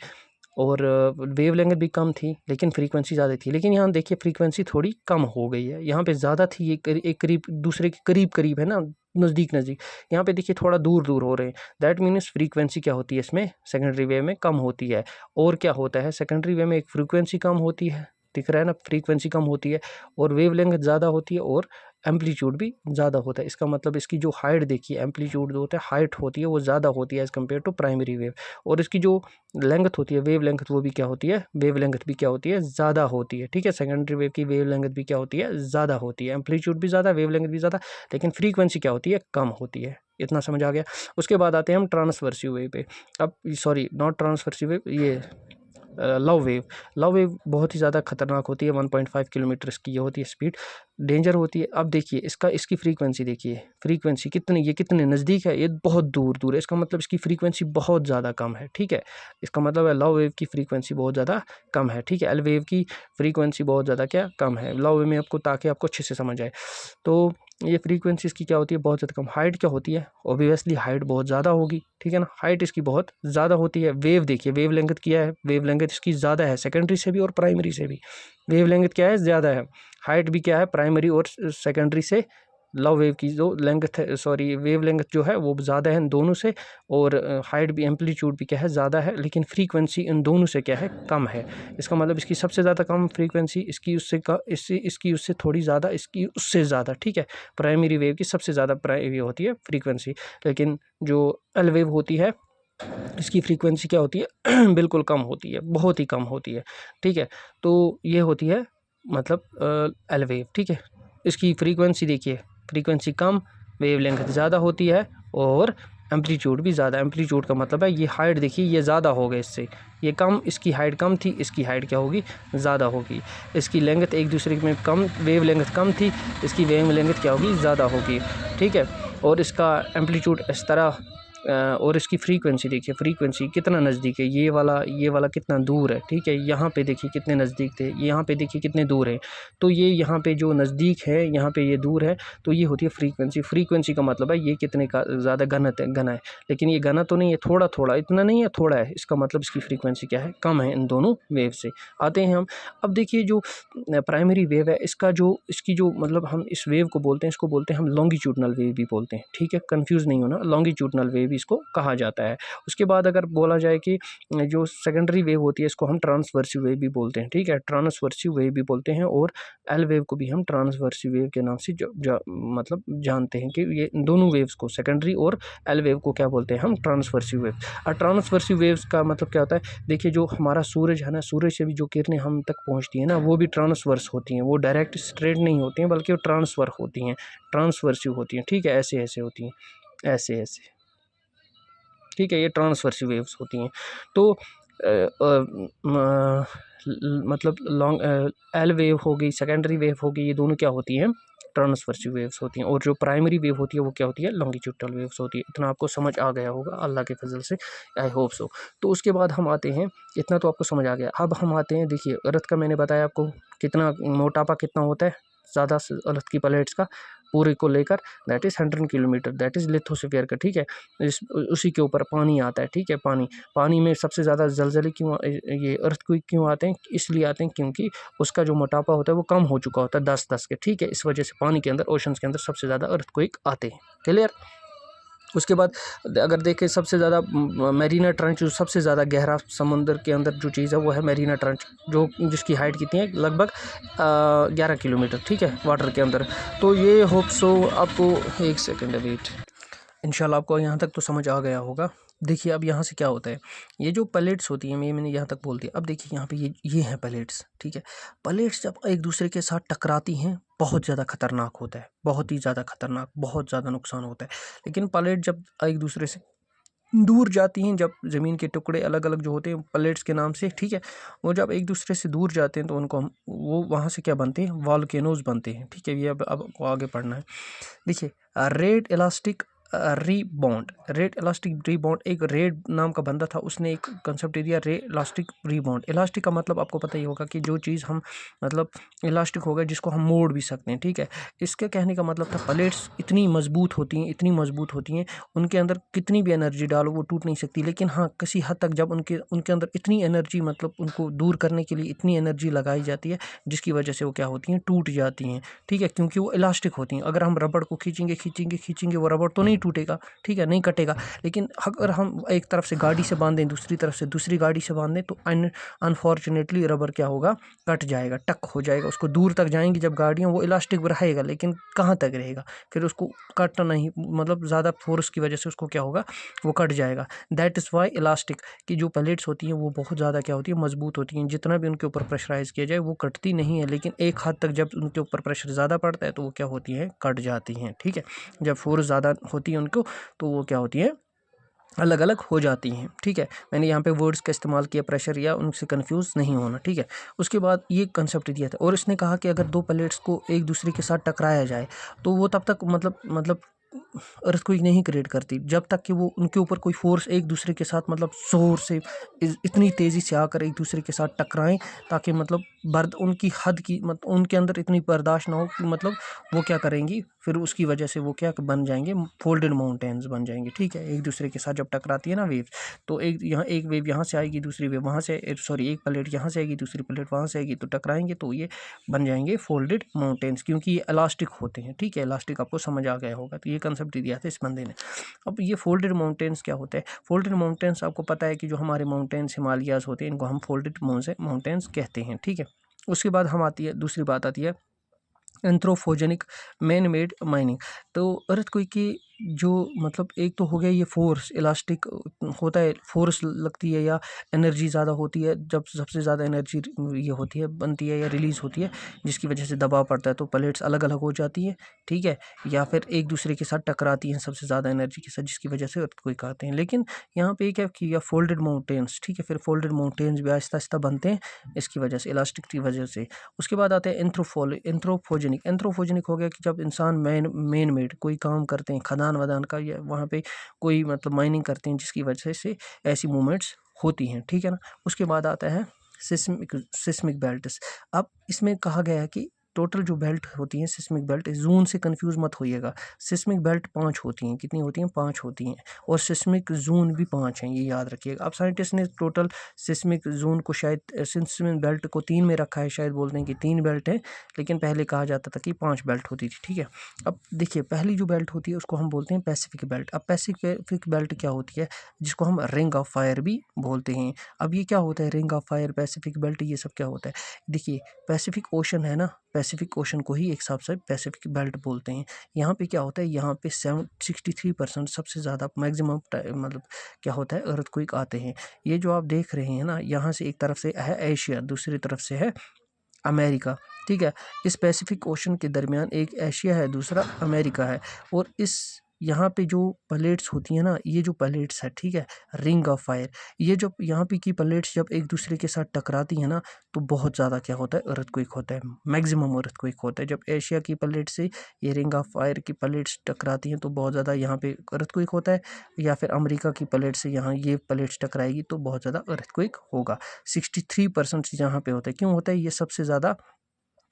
और वेव लेंथ भी कम थी, लेकिन फ्रीक्वेंसी ज़्यादा थी। लेकिन यहाँ देखिए फ्रीक्वेंसी थोड़ी कम हो गई है, यहाँ पे ज़्यादा थी, ये एक करीब दूसरे के करीब है ना, नज़दीक नज़दीक। यहाँ पे देखिए थोड़ा दूर दूर हो रहे हैं। दैट मीन्स फ्रीक्वेंसी क्या होती है इसमें, सेकेंडरी वेव में कम होती है। और क्या होता है सेकेंडरी वेव में, एक फ्रीक्वेंसी कम होती है, दिख रहा है ना, फ्रीक्वेंसी कम होती है और वेव लेंथ ज़्यादा होती है और एम्पलीट्यूड भी ज़्यादा होता है। इसका मतलब इसकी जो हाइट देखिए, एम्पलीट्यूड जो होता है, हाइट होती है वो ज़्यादा होती है as compare to primary wave. और इसकी जो लेंथ होती है, वेव लेंथ, वो भी क्या होती है, वेव लेंथ भी क्या होती है, ज़्यादा होती है, ठीक है। सेकेंडरी वेव की वेव लेंथ भी क्या होती है, ज़्यादा होती है, एम्पलीट्यूड भी ज़्यादा, वेव लेंथ भी ज़्यादा, लेकिन फ्रीक्वेंसी क्या होती है, कम होती है। इतना समझ आ गया। उसके बाद आते हैं हम ट्रांसवर्सिव वेव पे। अब सॉरी, नॉट ट्रांसवर्सिव वेव, ये लव वेव। लव वेव बहुत ही ज़्यादा खतरनाक होती है, 1.5 किलोमीटर की ये होती है स्पीड, डेंजर होती है। अब देखिए इसकी फ्रीक्वेंसी देखिए, फ्रीक्वेंसी ये कितने नज़दीक है, ये बहुत दूर दूर है। इसका मतलब इसकी फ्रीक्वेंसी बहुत ज़्यादा कम है, ठीक है। इसका मतलब है लव वेव की फ्रीक्वेंसी बहुत ज़्यादा कम है, ठीक है। एल वेव की फ्रीक्वेंसी बहुत ज़्यादा क्या कम है लव वेव में, आपको ताकि आपको अच्छे से समझ आए। तो ये फ्रीक्वेंसी इसकी क्या होती है, बहुत ज़्यादा कम। हाइट क्या होती है, ऑब्वियसली हाइट बहुत ज़्यादा होगी, ठीक है ना, हाइट इसकी बहुत ज़्यादा होती है। वेव देखिए, वेव लेंथ क्या है, वेव लेंथ इसकी ज़्यादा है सेकेंडरी से भी और प्राइमरी से भी। वेव लेंथ क्या है, ज़्यादा है। हाइट भी क्या है, प्राइमरी और सेकेंडरी से लव वेव की जो लेंथ है, सॉरी वेव लेंथ जो है वो ज़्यादा है इन दोनों से, और हाइट भी, एम्पलीट्यूड भी क्या है, ज़्यादा है, लेकिन फ्रीक्वेंसी इन दोनों से क्या है, कम है। इसका मतलब इसकी सबसे ज़्यादा कम फ्रीक्वेंसी, इसकी उससे थोड़ी ज़्यादा, इसकी उससे ज़्यादा, ठीक है। प्राइमरी वेव की सबसे ज़्यादा ये होती है फ्रीक्वेंसी, लेकिन जो एल वेव होती है इसकी फ्रीक्वेंसी क्या होती है बिल्कुल कम होती है, बहुत ही कम होती है, ठीक है। तो ये होती है मतलब एल वेव, ठीक है। इसकी फ्रीक्वेंसी देखिए, फ्रीक्वेंसी कम, वेव लेंथ ज़्यादा होती है और एम्पलीट्यूड भी ज़्यादा। एम्पलीट्यूड का मतलब है ये हाइट देखिए, ये ज़्यादा हो गए इससे, ये कम, इसकी हाइट कम थी, इसकी हाइट क्या होगी, ज़्यादा होगी। इसकी लेंथ एक दूसरे में कम, वेव लेंथ कम थी, इसकी वेव लेंथ क्या होगी, ज़्यादा होगी, ठीक है। और इसका एम्पलीट्यूड इस तरह और इसकी फ्रीक्वेंसी देखिए, फ्रीक्वेंसी कितना नज़दीक है, ये वाला कितना दूर है, ठीक है। यहाँ पे देखिए कितने नज़दीक थे, यहाँ पे देखिए कितने दूर है। तो ये यहाँ पे जो नज़दीक है, यहाँ पे ये दूर है, तो ये होती है फ्रीक्वेंसी। फ्रीक्वेंसी का मतलब है ये कितने का ज़्यादा घना है, लेकिन ये घना तो नहीं है, थोड़ा थोड़ा, इतना नहीं है, थोड़ा है। इसका मतलब इसकी फ्रीक्वेंसी क्या है, कम है इन दोनों वेव से। आते हैं हम, अब देखिए जो प्राइमरी वेव है, इसकी जो मतलब हम इस वेव को बोलते हैं, इसको बोलते हैं हम लॉन्गिट्यूडनल वेव भी बोलते हैं, ठीक है। कंफ्यूज नहीं होना, लॉन्गिट्यूडनल वेव इसको कहा जाता है। उसके बाद अगर बोला जाए कि जो सेकेंडरी वेव होती है, इसको हम ट्रांसवर्सिव वेव भी बोलते हैं, ठीक है, ट्रांसवर्सिव वेव भी बोलते हैं। और एल वेव को भी हम ट्रांसवर्सिव वेव के नाम से मतलब जानते हैं कि ये दोनों वेव्स को, सेकेंडरी और एल वेव को क्या बोलते हैं हम, ट्रांसवर्सिव वेव। और ट्रांसवर्सिव वेव्स का मतलब क्या होता है, देखिए जो हमारा सूरज है ना, सूरज से भी जो किरणें हम तक पहुंचती हैं ना, वो भी ट्रांसवर्स होती हैं, वो डायरेक्ट स्ट्रेट नहीं होती हैं, बल्कि वो ट्रांसफर होती हैं, ट्रांसवर्सिव होती हैं, ठीक है, ऐसे ऐसे होती हैं, ऐसे ऐसे, ठीक है, ये ट्रांसवर्सिव वेव्स होती हैं। तो मतलब लॉन्ग एल वेव हो गई, सेकेंडरी वेव हो गई, ये दोनों क्या होती हैं, ट्रांसवर्सिव वेव्स होती हैं। और जो प्राइमरी वेव होती है वो क्या होती है, लॉन्गिट्यूडनल वेव्स होती है। इतना आपको समझ आ गया होगा अल्लाह के फजल से, आई होप सो। तो उसके बाद हम आते हैं, इतना तो आपको समझ आ गया। अब हम आते हैं, देखिए अर्थ का मैंने बताया आपको कितना मोटापा कितना होता है, ज़्यादा से अर्थ की प्लेट्स का पूरे को लेकर, that is 100 kilometre, that is lithosphere का, ठीक है। उसी के ऊपर पानी आता है, ठीक है। पानी में सबसे ज़्यादा जलजले क्यों, ये अर्थक्वेक क्यों आते हैं, इसलिए आते हैं क्योंकि उसका जो मोटापा होता है वो कम हो चुका होता है 10 के, ठीक है। इस वजह से पानी के अंदर, ओशंस के अंदर सबसे ज़्यादा अर्थक्वेक आते हैं, क्लियर। उसके बाद अगर देखें सबसे ज़्यादा मैरीना ट्रंच, जो सबसे ज़्यादा गहरा समुद्र के अंदर जो चीज़ है वो है मैरीना ट्रंच, जिसकी हाइट कितनी है, लगभग 11 किलोमीटर, ठीक है, वाटर के अंदर। तो ये होप सो आपको, एक सेकेंड वेट, इंशाल्लाह आपको यहाँ तक तो समझ आ गया होगा। देखिए अब यहाँ से क्या होता है, ये जो प्लेट्स होती हैं, मैंने यहाँ तक बोल दिया। अब देखिए यहाँ पे ये हैं प्लेट्स, ठीक है। प्लेट्स जब एक दूसरे के साथ टकराती हैं, बहुत ज़्यादा खतरनाक होता है, बहुत ही ज़्यादा खतरनाक, बहुत ज़्यादा नुकसान होता है। लेकिन प्लेट जब एक दूसरे से दूर जाती हैं, जब ज़मीन के टुकड़े अलग अलग जो होते हैं प्लेट्स के नाम से, ठीक है, वो जब एक दूसरे से दूर जाते हैं तो उनको हम, वो वहाँ से क्या बनते हैं, वॉल्केनोज बनते हैं, ठीक है। ये अब आगे पढ़ना है। देखिए red elastic rebound, rate elastic rebound, एक रेड नाम का बंदा था, उसने एक कंसेप्ट दिया रे इलास्टिक रीबाउंड। इलास्टिक का मतलब आपको पता ही होगा कि जो चीज़ हम मतलब इलास्टिक होगा जिसको हम मोड़ भी सकते हैं, ठीक है। इसके कहने का मतलब था प्लेट्स इतनी मजबूत होती हैं, इतनी मजबूत होती हैं, उनके अंदर कितनी भी एनर्जी डालो वो टूट नहीं सकती। लेकिन हाँ, किसी हद तक जब उनके अंदर इतनी एनर्जी मतलब उनको दूर करने के लिए इतनी एनर्जी लगाई जाती है जिसकी वजह से वो क्या होती हैं, टूट जाती हैं, ठीक है, क्योंकि वो इलास्टिक होती हैं। अगर हम रबड़ को खींचेंगे खींचेंगे खींचेंगे वो रबड़ तो नहीं टूटेगा, ठीक है, नहीं कटेगा। लेकिन अगर हम एक तरफ से गाड़ी से बांधें, दूसरी तरफ से दूसरी गाड़ी से बांधें, तो अनफॉर्चुनेटली रबर क्या होगा, कट जाएगा, टक हो जाएगा। उसको दूर तक जाएंगी जब गाड़ियाँ, वो इलास्टिक रहेगा लेकिन कहाँ तक रहेगा, फिर उसको कट नहीं, मतलब ज़्यादा फोर्स की वजह से उसको क्या होगा, वो कट जाएगा। दैट इज़ वाई इलास्टिक की जो प्लेट्स होती हैं वो बहुत ज़्यादा क्या होती है, मजबूत होती हैं। जितना भी उनके ऊपर प्रेशराइज किया जाए वो कटती नहीं है, लेकिन एक हद तक जब उनके ऊपर प्रेशर ज़्यादा पड़ता है तो वो क्या होती है, कट जाती हैं, ठीक है। जब फोर्स ज़्यादा होती है उनको तो वो क्या होती है, अलग अलग हो जाती हैं, ठीक है। मैंने यहाँ पे वर्ड्स का इस्तेमाल किया, प्रेशर, या उनसे कंफ्यूज नहीं होना, ठीक है। उसके बाद ये कंसेप्ट दिया था और इसने कहा कि अगर दो प्लेट्स को एक दूसरे के साथ टकराया जाए तो वो तब तक मतलब अर्थक्वेक नहीं क्रिएट करती जब तक कि वो उनके ऊपर कोई फोर्स एक दूसरे के साथ मतलब जोर से इतनी तेज़ी से आकर एक दूसरे के साथ टकराएं, ताकि मतलब उनकी हद की मतलब उनके अंदर इतनी बर्दाश्त ना हो कि मतलब वो क्या करेंगी, फिर उसकी वजह से वो क्या बन जाएंगे, फोल्डेड माउंटेन्स बन जाएंगे, ठीक है। एक दूसरे के साथ जब टकराती है ना वेव, तो एक वेव यहाँ से आएगी, दूसरी वेव वहाँ से, सॉरी एक प्लेट यहाँ से आएगी, दूसरी प्लेट वहाँ से आएगी, तो टकराएंगे तो ये बन जाएंगे फोल्डेड माउंटेन्स, क्योंकि ये इलास्टिक होते हैं, ठीक है। इलास्टिक आपको समझ आ गया होगा, तो ये कंसेप्ट दिया था इस बंदे ने। अब ये फोल्डेड माउंटेन्स क्या होता है, फोल्डेड माउंटेन्स आपको पता है कि जो हमारे माउंटेन्स हिमालयाज होते हैं इनको हम फोल्डेड माउंटेन्स कहते हैं, ठीक है। उसके बाद हम आती है, दूसरी बात आती है एंथ्रोपोजेनिक मैन मेड माइनिंग। तो अर्थक्वेक की जो मतलब एक तो हो गया ये फोर्स इलास्टिक होता है, फोर्स लगती है या एनर्जी ज़्यादा होती है, जब सबसे ज़्यादा एनर्जी ये होती है, बनती है या रिलीज़ होती है, जिसकी वजह से दबाव पड़ता है तो प्लेट्स अलग अलग हो जाती हैं, ठीक है, या फिर एक दूसरे के साथ टकराती हैं सबसे ज़्यादा एनर्जी के साथ, जिसकी वजह से अर्थक्वेक आते हैं। लेकिन यहाँ पे क्या किया, फोल्डेड माउंटेन्स, ठीक है, फिर फोल्डेड माउंटेन्स भी आहिस्ता आहिस्ता बनते हैं इसकी वजह से, इलास्टिक की वजह से। उसके बाद आते हैं एंथ्रोपोजेनिक। एंथ्रोपोजेनिक हो गया कि जब इंसान मैन मेड कोई काम करते हैं, खदान वदान का, या वहाँ पे कोई मतलब माइनिंग करते हैं, जिसकी वजह से ऐसी मूवमेंट्स होती हैं, ठीक है ना। उसके बाद आता है सिस्मिक बेल्ट्स। अब इसमें कहा गया है कि टोटल जो बेल्ट होती हैं सिस्मिक बेल्ट, जोन से कंफ्यूज मत होइएगा। सिस्मिक बेल्ट 5 होती हैं, कितनी होती हैं, 5 होती हैं, और सिस्मिक जोन भी 5 हैं, ये याद रखिएगा। अब साइंटिस्ट ने टोटल सिस्मिक जोन को शायद सिस्मिक बेल्ट को 3 में रखा है, शायद बोलते हैं कि 3 बेल्ट हैं, लेकिन पहले कहा जाता था कि 5 बेल्ट होती थी, ठीक है। अब देखिए, पहली जो बेल्ट होती है उसको हम बोलते हैं पैसिफिक बेल्ट। अब पैसिफिक बेल्ट क्या होती है, जिसको हम रिंग ऑफ फायर भी बोलते हैं। अब ये क्या होता है, ring of fire, Pacific belt, ये सब क्या होता है। देखिए, पैसिफिक ओशन है ना, पैसिफिक ओशन को ही एक हिसाब से पैसिफिक बेल्ट बोलते हैं। यहाँ पे क्या होता है, यहाँ पे 63% सबसे ज़्यादा मैक्सिमम मतलब क्या होता है, अर्थक्वेक आते हैं। ये जो आप देख रहे हैं ना, यहाँ से एक तरफ से है एशिया, दूसरी तरफ से है अमेरिका, ठीक है। इस पैसिफिक ओशन के दरमियान एक एशिया है, दूसरा अमेरिका है, और इस यहाँ पे जो प्लेट्स होती हैं ना, ये जो प्लेट्स है, ठीक है, रिंग ऑफ फायर, ये जो यहाँ पे की प्लेट्स जब एक दूसरे के साथ टकराती हैं ना, तो बहुत ज़्यादा क्या होता है, अर्थक्वेक होता है, मैक्सिमम अर्थक्वेक होता है। जब एशिया की प्लेट से ये रिंग ऑफ फायर की प्लेट्स टकराती हैं तो बहुत ज़्यादा यहाँ पे अर्थक्वेक होता है, या फिर अमेरिका की प्लेट से यहाँ ये प्लेट्स टकराएगी तो बहुत ज़्यादा अर्थक्वेक होगा। 63% यहाँ पे होता है। क्यों होता है, ये सबसे ज़्यादा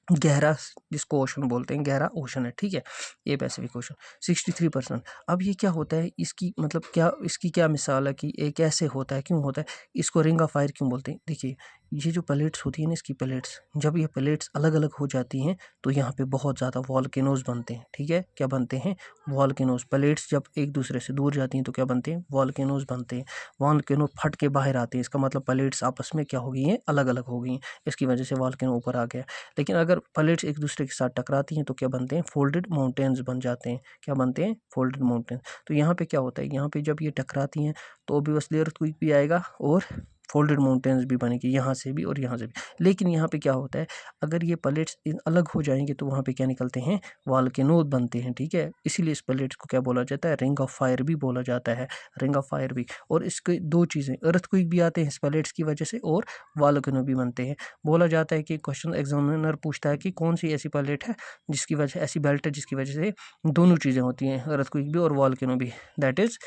गहरा, जिसको ओशन बोलते हैं, गहरा ओशन है, ठीक है, ये पैसिफिक ओशन 63%। अब ये क्या होता है, इसकी मतलब क्या, इसकी क्या मिसाल है कि ये कैसे होता है, क्यों होता है, इसको रिंग ऑफ फायर क्यों बोलते हैं। देखिए, ये जो प्लेट्स होती है ना, इसकी प्लेट्स, जब ये प्लेट्स अलग अलग हो जाती हैं तो यहाँ पे बहुत ज़्यादा वॉल्केनोज बनते हैं, ठीक है, क्या बनते हैं, वॉल्केनोज। प्लेट्स जब एक दूसरे से दूर जाती हैं तो क्या बनते हैं, वॉल्केनोज बनते हैं। वॉल्केनो फट के बाहर आते हैं, इसका मतलब प्लेट्स आपस में क्या हो गई हैं, अलग अलग हो गई हैं, इसकी वजह से वॉल्केनो ऊपर आ गया। लेकिन अगर प्लेट्स एक दूसरे के साथ टकराती हैं तो क्या बनते हैं, फोल्डेड माउंटेन्स बन जाते हैं। क्या बनते हैं, फोल्डेड माउंटेन। तो यहाँ पे क्या होता है, यहाँ पे जब ये टकराती हैं तो ऑब्वियसली अर्थक्वेक भी आएगा और फोल्डेड माउंटेन्स भी बनेंगे यहाँ से भी और यहाँ से भी। लेकिन यहाँ पे क्या होता है, अगर ये प्लेट्स अलग हो जाएंगे तो वहाँ पे क्या निकलते हैं, वॉल्केनोज बनते हैं, ठीक है। इसीलिए इस प्लेट्स को क्या बोला जाता है, रिंग ऑफ फायर भी बोला जाता है, रिंग ऑफ फायर भी। और इसके दो चीज़ें, अर्थक्वेक भी आते हैं इस प्लेट्स की वजह से और वॉल्केनो भी बनते हैं। बोला जाता है कि क्वेश्चन एग्जामिनर पूछता है कि कौन सी ऐसी प्लेट है जिसकी वजह, ऐसी बेल्ट है जिसकी वजह से दोनों चीज़ें होती हैं, अर्थक्वेक भी और वॉल्केनो भी। दैट इज़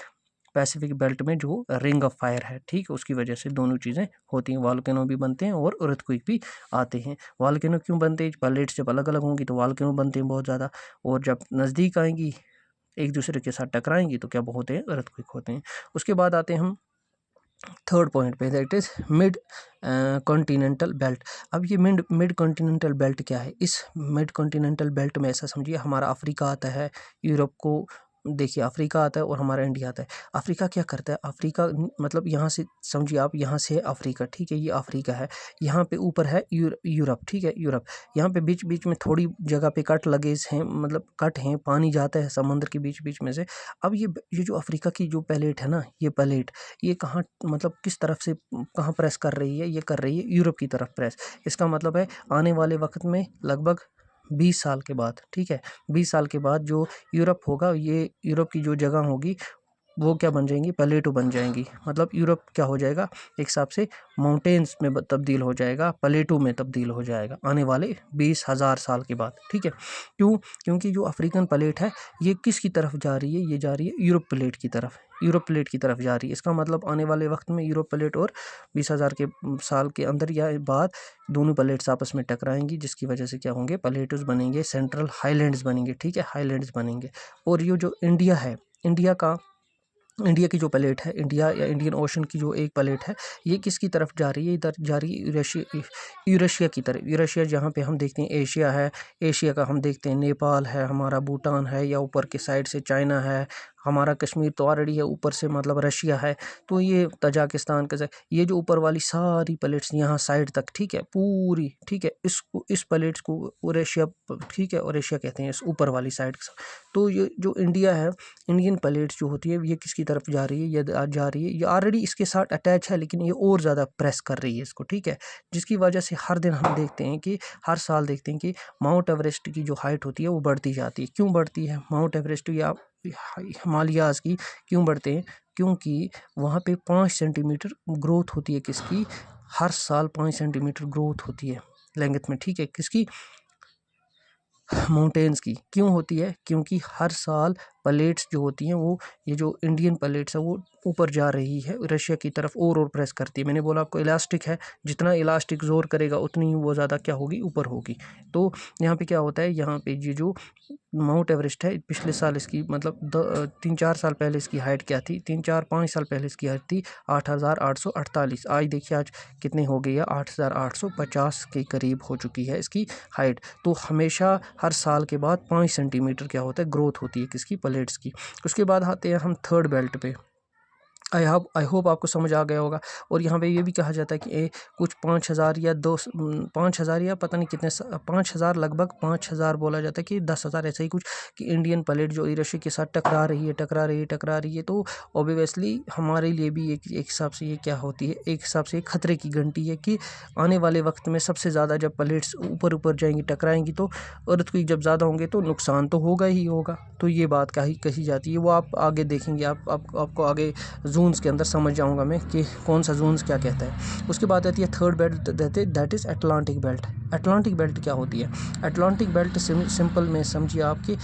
पैसिफिक बेल्ट में जो रिंग ऑफ फायर है, ठीक है, उसकी वजह से दोनों चीज़ें होती हैं, वॉल्केनो भी बनते हैं और अर्थक्वेक भी आते हैं। वॉल्केनो क्यों बनते हैं, प्लेट्स जब अलग अलग होंगी तो वॉल्केनो बनते हैं बहुत ज़्यादा, और जब नज़दीक आएंगी एक दूसरे के साथ टकराएंगी तो क्या होते हैं, अर्थक्वेक होते हैं। उसके बाद आते हैं हम थर्ड पॉइंट पे, that is mid continental belt. अब ये मिड कॉन्टिनेंटल बेल्ट क्या है, इस मिड कॉन्टिनेंटल बेल्ट में ऐसा समझिए हमारा अफ्रीका आता है, यूरोप को देखिए अफ्रीका आता है और हमारा इंडिया आता है। अफ्रीका क्या करता है, अफ्रीका मतलब यहाँ से समझिए आप, यहाँ से है अफ्रीका, ठीक है, ये अफ्रीका है, यहाँ पे ऊपर है यूरोप, ठीक है, यूरोप। यहाँ पे बीच बीच में थोड़ी जगह पे कट लगे हैं, मतलब कट हैं, पानी जाता है समुद्र के बीच बीच में से। अब ये जो अफ्रीका की जो प्लेट है ना, ये प्लेट ये कहाँ मतलब किस तरफ से कहाँ प्रेस कर रही है, ये कर रही है यूरोप की तरफ प्रेस। इसका मतलब है आने वाले वक्त में लगभग 20 साल के बाद, ठीक है, 20 साल के बाद जो यूरोप होगा, ये यूरोप की जो जगह होगी वो क्या बन जाएंगी, प्लेटो बन जाएंगी। मतलब यूरोप क्या हो जाएगा, एक हिसाब से माउंटेन्स में तब्दील हो जाएगा, प्लेटो में तब्दील हो जाएगा आने वाले 20,000 साल के बाद, ठीक है। क्यों, क्योंकि जो अफ्रीकन प्लेट है ये किसकी तरफ जा रही है, ये जा रही है यूरोप प्लेट की तरफ, यूरोप प्लेट की तरफ जा रही है। इसका मतलब आने वाले वक्त में यूरोप प्लेट और 20,000 के साल के अंदर या बाद दोनों प्लेट्स आपस में टकराएंगी, जिसकी वजह से क्या होंगे, प्लेटोस बनेंगे, सेंट्रल हाईलैंड्स बनेंगे, ठीक है, हाईलैंड्स बनेंगे। और ये जो इंडिया है, इंडिया की जो प्लेट है, इंडिया या इंडियन ओशन की जो एक प्लेट है, ये किसकी तरफ जा रही है, इधर जा रही है यूरेशिया की तरफ। यूरेशिया जहाँ पे हम देखते हैं एशिया है, एशिया का हम देखते हैं नेपाल है, हमारा भूटान है, या ऊपर के साइड से चाइना है, हमारा कश्मीर तो ऑलरेडी है, ऊपर से मतलब रशिया है, तो ये तजाकिस्तान का, ये जो ऊपर वाली सारी प्लेट्स यहाँ साइड तक, ठीक है, पूरी, ठीक है, इसको इस प्लेट्स को ओरेशिया, ठीक है, ओरेशिया कहते हैं इस ऊपर वाली साइड। तो ये जो इंडिया है, इंडियन प्लेट्स जो होती है ये किसकी तरफ जा रही है, ये जा रही है, ये ऑलरेडी इसके साथ अटैच है, लेकिन ये और ज़्यादा प्रेस कर रही है इसको, ठीक है, जिसकी वजह से हर दिन हम देखते हैं कि हर साल देखते हैं कि माउंट एवरेस्ट की जो हाइट होती है वो बढ़ती जाती है। क्यों बढ़ती है माउंट एवरेस्ट या हिमालयाज़ की, क्यों बढ़ते हैं, क्योंकि वहाँ पे 5 सेंटीमीटर ग्रोथ होती है, किसकी, हर साल 5 सेंटीमीटर ग्रोथ होती है लेंथ में, ठीक है, किसकी, माउंटेन्स की। क्यों होती है, क्योंकि हर साल प्लेट्स जो होती हैं वो, ये जो इंडियन प्लेट्स है वो ऊपर जा रही है रशिया की तरफ, और प्रेस करती है। मैंने बोला आपको इलास्टिक है, जितना इलास्टिक जोर करेगा उतनी ही वो ज़्यादा क्या होगी, ऊपर होगी। तो यहाँ पे क्या होता है, यहाँ पे ये जो माउंट एवरेस्ट है, पिछले साल इसकी मतलब 3-4 साल पहले इसकी हाइट क्या थी, 3-4-5 साल पहले इसकी हाइट थी 8,848। आज देखिए आज कितनी हो गई है, 8,850 के करीब हो चुकी है इसकी हाइट। तो हमेशा हर साल के बाद 5 सेंटीमीटर क्या होता है, ग्रोथ होती है किसकी, प्लेट्स की। उसके बाद आते हैं हम थर्ड बेल्ट पे। आई होप आपको समझ आ गया होगा। और यहाँ पे ये भी कहा जाता है कि कुछ 5,000 या 5,000 या पता नहीं कितने 5,000, लगभग 5,000 बोला जाता है कि 10,000 ऐसा ही कुछ, कि इंडियन प्लेट जो रशिया के साथ टकरा रही है। तो ऑब्वियसली हमारे लिए भी एक हिसाब से ये क्या होती है, एक हिसाब से खतरे की घंटी है कि आने वाले वक्त में सबसे ज़्यादा जब प्लेट्स ऊपर जाएंगी, टकराएंगी, तो अर्थक्वेक जब ज़्यादा होंगे तो नुकसान तो होगा ही होगा। तो ये बात कही जाती है, वो आप आगे देखेंगे, आपको आगे जोन्स के अंदर समझ जाऊंगा मैं कि कौन सा जोन्स क्या कहता है। उसके बाद आती है third belt, that is Atlantic belt. Atlantic belt क्या होती है, अटलांटिक बेल्ट सिंपल में समझिए आपकी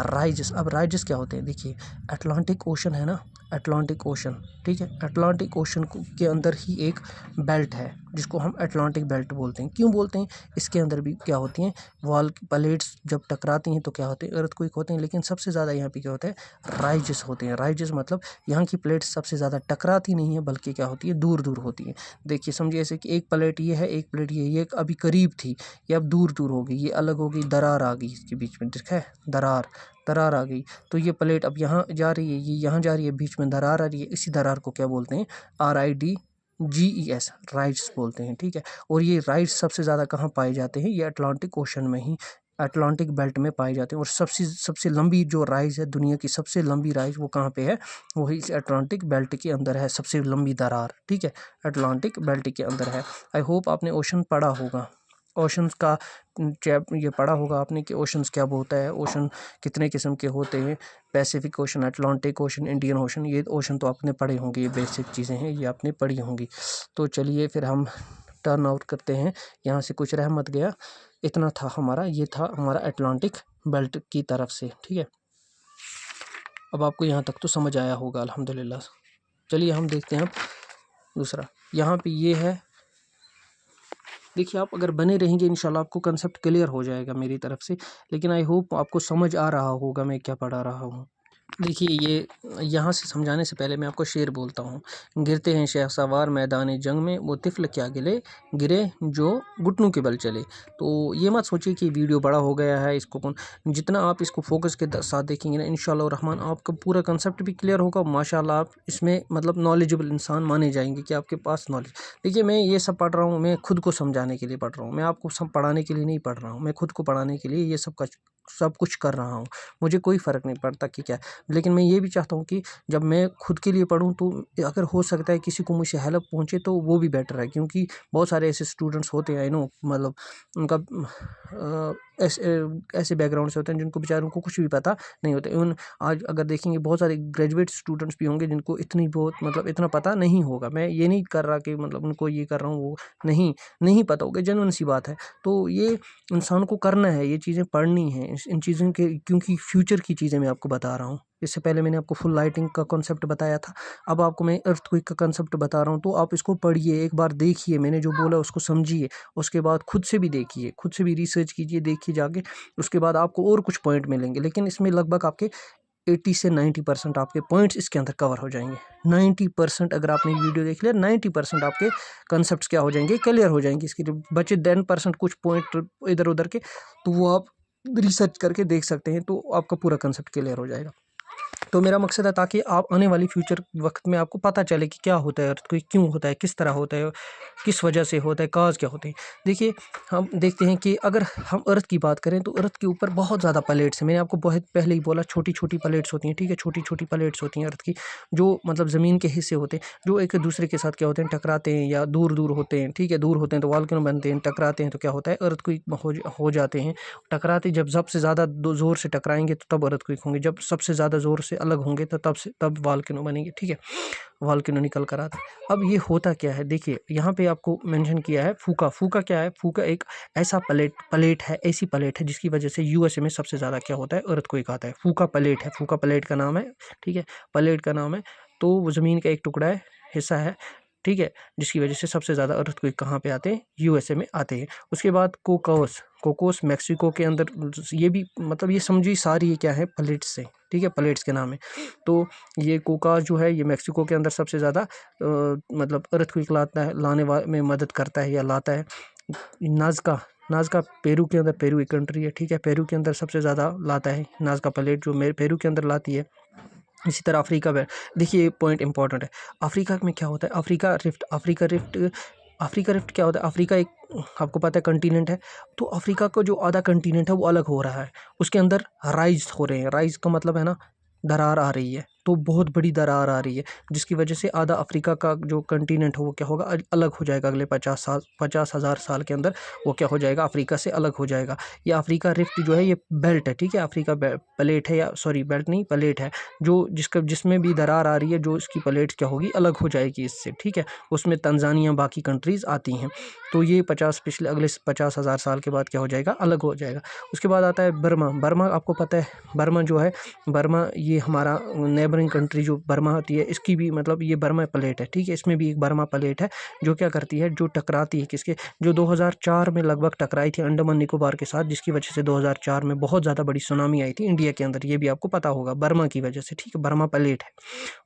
राइजेस। अब राइजेस क्या होते हैं, देखिए अटलांटिक ओशन है ना, अटलांटिक ओशन, ठीक है, अटलांटिक ओशन के अंदर ही एक बेल्ट है जिसको हम अटलांटिक बेल्ट बोलते हैं। क्यों बोलते हैं, इसके अंदर भी क्या होती हैं, वॉल प्लेट्स जब टकराती हैं तो क्या होते हैं, अर्थक्वेक होते हैं, लेकिन सबसे ज़्यादा यहाँ पे क्या होता है, राइजेस होते हैं। राइजेस मतलब यहाँ की प्लेट्स सबसे ज़्यादा टकराती नहीं है, बल्कि क्या होती है, दूर दूर होती है। देखिए समझिए ऐसे कि एक प्लेट ये है, एक प्लेट ये अभी करीब थी, ये अब दूर दूर हो गई, ये अलग हो गई, दरार आ गई इसके बीच में, देखा है, दरार आ गई। तो ये प्लेट अब यहाँ जा रही है, ये यहाँ जा रही है, बीच में दरार आ रही है, इसी दरार को क्या बोलते हैं, RIDGES, राइड्स बोलते हैं, ठीक है। और ये राइड्स सबसे ज़्यादा कहाँ पाए जाते हैं, ये अटलांटिक ओशन में ही अटलांटिक बेल्ट में पाए जाते हैं। और सबसे सबसे लंबी जो राइज है, दुनिया की सबसे लंबी राइज, वो कहाँ पे है? वही इस अटलांटिक बेल्ट के अंदर है, सबसे लंबी दरार, ठीक है, अटलांटिक बेल्ट के अंदर है। आई होप आपने ओशन पढ़ा होगा, ओशंस का ये पढ़ा होगा आपने कि ओशंस क्या होता है, ओशन कितने किस्म के होते हैं, Pacific ocean, Atlantic ocean, Indian ocean. ये ओशन तो आपने पढ़े होंगे, ये बेसिक चीज़ें हैं, ये आपने पढ़ी होंगी। तो चलिए फिर हम टर्न आउट करते हैं, यहाँ से कुछ रह मत गया। इतना था हमारा, ये था हमारा अटलांटिक बेल्ट की तरफ से, ठीक है। अब आपको यहाँ तक तो समझ आया होगा अल्हम्दुलिल्लाह। चलिए हम देखते हैं अब दूसरा। यहाँ पे ये है, देखिए आप अगर बने रहेंगे इंशाल्लाह आपको कंसेप्ट क्लियर हो जाएगा मेरी तरफ से, लेकिन आई होप आपको समझ आ रहा होगा मैं क्या पढ़ा रहा हूँ। देखिए ये यहाँ से समझाने से पहले मैं आपको शेर बोलता हूँ। गिरते हैं शहसवार मैदान जंग में, वो तिफ़्ल क्या गिरे जो घुटनों के बल चले। तो ये मत सोचिए कि वीडियो बड़ा हो गया है, इसको कौन, जितना आप इसको फोकस के साथ देखेंगे ना इंशाल्लाह रहमान आपका पूरा कंसेप्ट भी क्लियर होगा। माशाल्लाह आप इसमें मतलब नॉलेजेबल इंसान माने जाएंगे कि आपके पास नॉलेज। देखिए मैं ये सब पढ़ रहा हूँ, मैं खुद को समझाने के लिए पढ़ रहा हूँ, मैं आपको सब पढ़ाने के लिए नहीं पढ़ रहा हूँ, मैं खुद को पढ़ाने के लिए ये सब कुछ कर रहा हूँ। मुझे कोई फ़र्क नहीं पड़ता कि क्या, लेकिन मैं ये भी चाहता हूँ कि जब मैं खुद के लिए पढूँ तो अगर हो सकता है किसी को मुझसे हेल्प पहुँचे तो वो भी बेटर है, क्योंकि बहुत सारे ऐसे स्टूडेंट्स होते हैं, आई नो, मतलब उनका ऐसे बैकग्राउंड से होते हैं जिनको बेचारों को कुछ भी पता नहीं होता। इवन आज अगर देखेंगे बहुत सारे ग्रेजुएट स्टूडेंट्स भी होंगे जिनको इतनी बहुत मतलब इतना पता नहीं होगा। मैं ये नहीं कर रहा कि मतलब उनको ये कर रहा हूँ, वो नहीं पता होगा, जेन्युइन सी बात है। तो ये इंसान को करना है, ये चीज़ें पढ़नी हैं, इन चीज़ों के, क्योंकि फ्यूचर की चीज़ें मैं आपको बता रहा हूँ। इससे पहले मैंने आपको फुल लाइटिंग का कॉन्सेप्ट बताया था, अब आपको मैं अर्थक्वेक का कॉन्सेप्ट बता रहा हूँ। तो आप इसको पढ़िए, एक बार देखिए, मैंने जो बोला उसको समझिए, उसके बाद खुद से भी देखिए, खुद से भी रिसर्च कीजिए, देखिए जाके, उसके बाद आपको और कुछ पॉइंट मिलेंगे। लेकिन इसमें लगभग आपके 80 से 90% आपके पॉइंट्स इसके अंदर कवर हो जाएंगे। 90% अगर आपने वीडियो देख लिया, 90% आपके कंसेप्ट्स क्या हो जाएंगे, क्लियर हो जाएंगे। इसके जो बचे 10% कुछ पॉइंट इधर उधर के, तो वो आप रिसर्च करके देख सकते हैं, तो आपका पूरा कंसेप्ट क्लियर हो जाएगा। तो मेरा मकसद है ताकि आप आने वाली फ्यूचर वक्त में आपको पता चले कि क्या होता है अर्थक्वेक, क्यों होता है, किस तरह होता है, किस वजह से होता है, काज क्या होते हैं। देखिए हम देखते हैं कि अगर हम अर्थ की बात करें तो अर्थ के ऊपर बहुत ज़्यादा प्लेट्स हैं। मैंने आपको बहुत पहले ही बोला, छोटी छोटी प्लेट्स होती हैं, ठीक है, छोटी छोटी प्लेट्स होती हैं अर्थ की, जो मतलब ज़मीन के हिस्से होते हैं, जो एक दूसरे के साथ क्या होते हैं, टकराते हैं या दूर दूर होते हैं, ठीक है, दूर होते हैं तो वॉल्केनो बनते हैं, टकराते हैं तो क्या होता है, अर्थक्वेक हो जाते हैं। टकराते जब सबसे ज़्यादा ज़ोर से टकराएंगे तो तब अर्थक्वेक होंगे, जब सबसे ज़्यादा ज़ोर से अलग होंगे तो तब वॉल्केनो बनेंगे, ठीक है, वॉल्केनो निकल कर आता है। अब ये होता क्या है, देखिए यहाँ पे आपको मेंशन किया है फूका क्या है, फूका एक ऐसा प्लेट है, ऐसी प्लेट है जिसकी वजह से यूएसए में सबसे ज़्यादा क्या होता है, अर्थक्वेक आता है। फूका प्लेट है, फूका प्लेट का नाम है, ठीक है, प्लेट का नाम है। तो वो ज़मीन का एक टुकड़ा है, हिस्सा है, ठीक है, जिसकी वजह से सबसे ज़्यादा अर्थक्वेक कहाँ पे आते हैं, यूएसए में आते हैं। उसके बाद कोकोस मैक्सिको के अंदर, ये भी मतलब ये समझिए सारी ये क्या है, प्लेट्स से, ठीक है, प्लेट्स के नाम है। तो ये कोकास जो है ये मैक्सिको के अंदर सबसे ज़्यादा मतलब अर्थक्वेक लाने में मदद करता है या लाता है। नाज़का पेरू के अंदर, पेरू एक कंट्री है, ठीक है, पेरू के अंदर सबसे ज़्यादा लाता है नाज़का प्लेट, जो मेरे पेरू के अंदर लाती है। इसी तरह अफ्रीका में, देखिए पॉइंट इंपॉर्टेंट है, अफ्रीका में क्या होता है, अफ्रीका रिफ्ट क्या होता है, अफ्रीका एक आपको पता है कंटिनेंट है, तो अफ्रीका का जो आधा कंटिनेंट है वो अलग हो रहा है, उसके अंदर राइज हो रहे हैं, राइज का मतलब है ना दरार आ रही है, तो बहुत बड़ी दरार आ रही है, जिसकी वजह से आधा अफ्रीका का जो कंटिनेंट हो वो क्या होगा, अलग हो जाएगा। अगले 50,000 साल के अंदर वो क्या हो जाएगा, अफ्रीका से अलग हो जाएगा। ये अफ्रीका रिफ्ट जो है ये बेल्ट है, ठीक है, अफ्रीका प्लेट है, या सॉरी बेल्ट नहीं प्लेट है, जो जिसमें भी दरार आ रही है, जो इसकी प्लेट क्या होगी, अलग हो जाएगी इससे, ठीक है, उसमें तंजानिया बाकी कंट्रीज़ आती हैं। तो ये पिछले अगले 50,000 साल के बाद क्या हो जाएगा, अलग हो जाएगा। उसके बाद आता है बर्मा आपको पता है, बर्मा जो है, बर्मा ये हमारा नेबरिंग कंट्री जो बर्मा होती है, इसकी भी मतलब ये बर्मा प्लेट है, ठीक है, इसमें भी एक बर्मा प्लेट है जो क्या करती है, जो टकराती है किसके, जो 2004 में लगभग टकराई थी अंडमान निकोबार के साथ, जिसकी वजह से 2004 में बहुत ज़्यादा बड़ी सुनामी आई थी इंडिया के अंदर, ये भी आपको पता होगा, बर्मा की वजह से, ठीक है, बर्मा प्लेट है।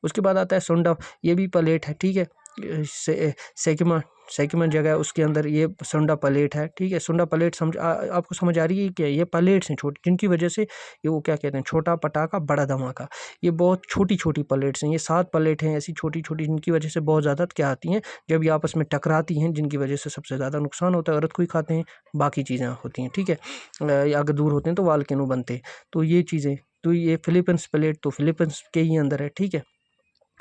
उसके बाद आता है सुंडा, ये भी प्लेट है, ठीक है, से सेकिमा सेकिमा जगह है, उसके अंदर ये सुंडा प्लेट है, ठीक है। सुंडा प्लेट आपको समझ आ रही है कि ये प्लेट्स हैं छोटी, जिनकी वजह से ये वो क्या कहते हैं, छोटा पटाखा बड़ा धमाका। ये बहुत छोटी छोटी प्लेट्स हैं, ये 7 प्लेट हैं ऐसी छोटी छोटी, जिनकी वजह से बहुत ज़्यादा क्या आती हैं, जब ये आपस में टकराती हैं, जिनकी वजह से सबसे ज़्यादा नुकसान होता है। अर्थक्वेक खाते हैं, बाकी चीज़ें होती हैं, ठीक है। या अगर दूर होते हैं तो वाल्केनो बनते हैं। तो ये चीज़ें, तो ये फिलीपींस प्लेट तो फिलीपींस के ही अंदर है, ठीक है।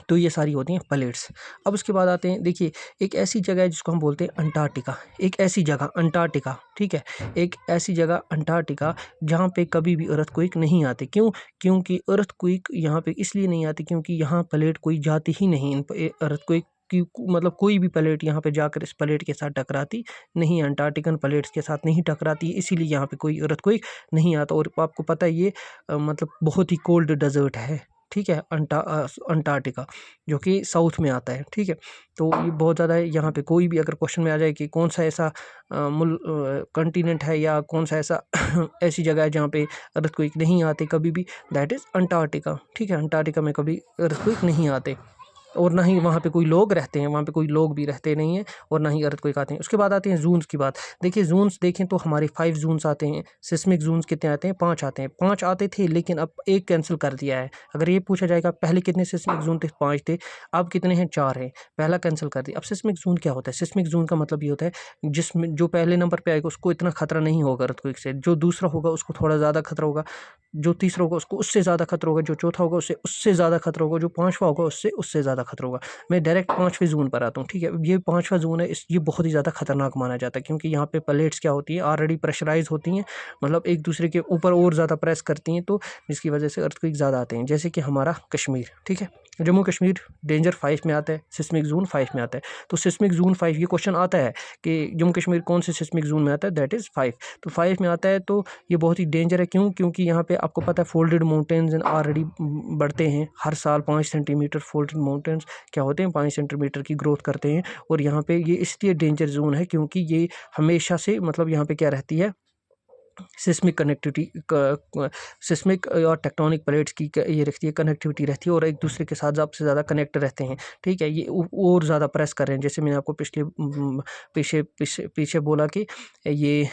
तो ये सारी होती हैं प्लेट्स। अब उसके बाद आते हैं, देखिए एक ऐसी जगह है जिसको हम बोलते हैं अंटार्कटिका। एक ऐसी जगह अंटार्कटिका, ठीक है, एक ऐसी जगह अंटार्कटिका जहाँ पे कभी भी अर्थक्वेक नहीं आते। क्यों? क्योंकि अर्थक्वेक यहाँ पे इसलिए नहीं आती क्योंकि यहाँ प्लेट कोई जाती ही नहीं अर्थक्वेक की, मतलब कोई भी प्लेट यहाँ पे जाकर इस प्लेट के साथ टकराती नहीं, अंटार्कटिकन प्लेट्स के साथ नहीं टकराती, इसीलिए यहाँ पे कोई अर्थक्वेक नहीं आता। और आपको पता है ये मतलब बहुत ही कोल्ड डेजर्ट है, ठीक है, अंटार्कटिका, जो कि साउथ में आता है, ठीक है। तो ये बहुत ज़्यादा है, यहाँ पे कोई भी अगर क्वेश्चन में आ जाए कि कौन सा ऐसा कंटिनेंट है या कौन सा ऐसा ऐसी जगह है जहाँ पे अर्थक्वेक नहीं आते कभी भी, दैट इज़ अंटार्कटिका, ठीक है। अंटार्कटिका में कभी अर्थक्वेक नहीं आते, और ना ही वहाँ पे कोई लोग रहते हैं, वहाँ पे कोई लोग भी रहते नहीं हैं, और ना ही अर्थक्वेक आते हैं। उसके बाद आते हैं जून्स की बात। देखिए जून्स देखें तो हमारे 5 जून्स आते हैं, सिस्मिक जून्स कितने आते हैं, 5 आते हैं। 5 आते थे लेकिन अब एक कैंसिल कर दिया है। अगर ये पूछा जाएगा पहले कितने सिस्मिक जून थे, 5 थे, अब कितने हैं, 4 हैं, पहला कैंसिल कर दिया। अब सिस्मिक जून क्या होता है? सिस्मिक जून का मतलब ये होता है जिसमें जो पहले नंबर पे आएगा उसको इतना खतरा नहीं होगा अर्थक्वेक से, जो दूसरा होगा उसको थोड़ा ज़्यादा खतरा होगा, जो तीसरा होगा उसको उससे ज़्यादा खतरा होगा, जो चौथा होगा उससे उससे ज़्यादा खतरा होगा, जो पाँचवा होगा उससे उससे ज़्यादा खतरा होगा। मैं डायरेक्ट 5वें ज़ोन पर आता हूँ, ठीक है। ये 5वां ज़ोन है, ये बहुत ही ज़्यादा खतरनाक माना जाता है क्योंकि यहाँ पे प्लेट्स क्या होती है, ऑलरेडी प्रेशराइज होती हैं, मतलब एक दूसरे के ऊपर और ज़्यादा प्रेस करती हैं, तो जिसकी वजह से अर्थक्वेक ज़्यादा आते हैं। जैसे कि हमारा कश्मीर, ठीक है, जम्मू कश्मीर डेंजर 5 में आता है, सिस्मिक ज़ोन 5 में आता है। तो सिस्मिक ज़ोन 5, ये क्वेश्चन आता है कि जम्मू कश्मीर कौन से सिस्मिक ज़ोन में आता है, दैट इज़ 5। तो 5 में आता है, तो ये बहुत ही डेंजर है। क्यों? क्योंकि यहाँ पे आपको पता है फोल्डेड माउंटेन्स ऑलरेडी बढ़ते हैं हर साल 5 सेंटीमीटर। फोल्डेड माउंटेन्स क्या होते हैं, 5 सेंटीमीटर की ग्रोथ करते हैं, और यहाँ पे ये इसलिए डेंजर जोन है क्योंकि ये हमेशा से, मतलब यहाँ पे क्या रहती है, सिस्मिक कनेक्टिविटी, सिस्मिक और टेक्टोनिक प्लेट्स की ये रखती है, कनेक्टिविटी रहती है, और एक दूसरे के साथ सबसे ज़्यादा कनेक्ट रहते हैं, ठीक है। ये और ज़्यादा प्रेस कर रहे हैं, जैसे मैंने आपको पीछे पीछे पीछे बोला कि ये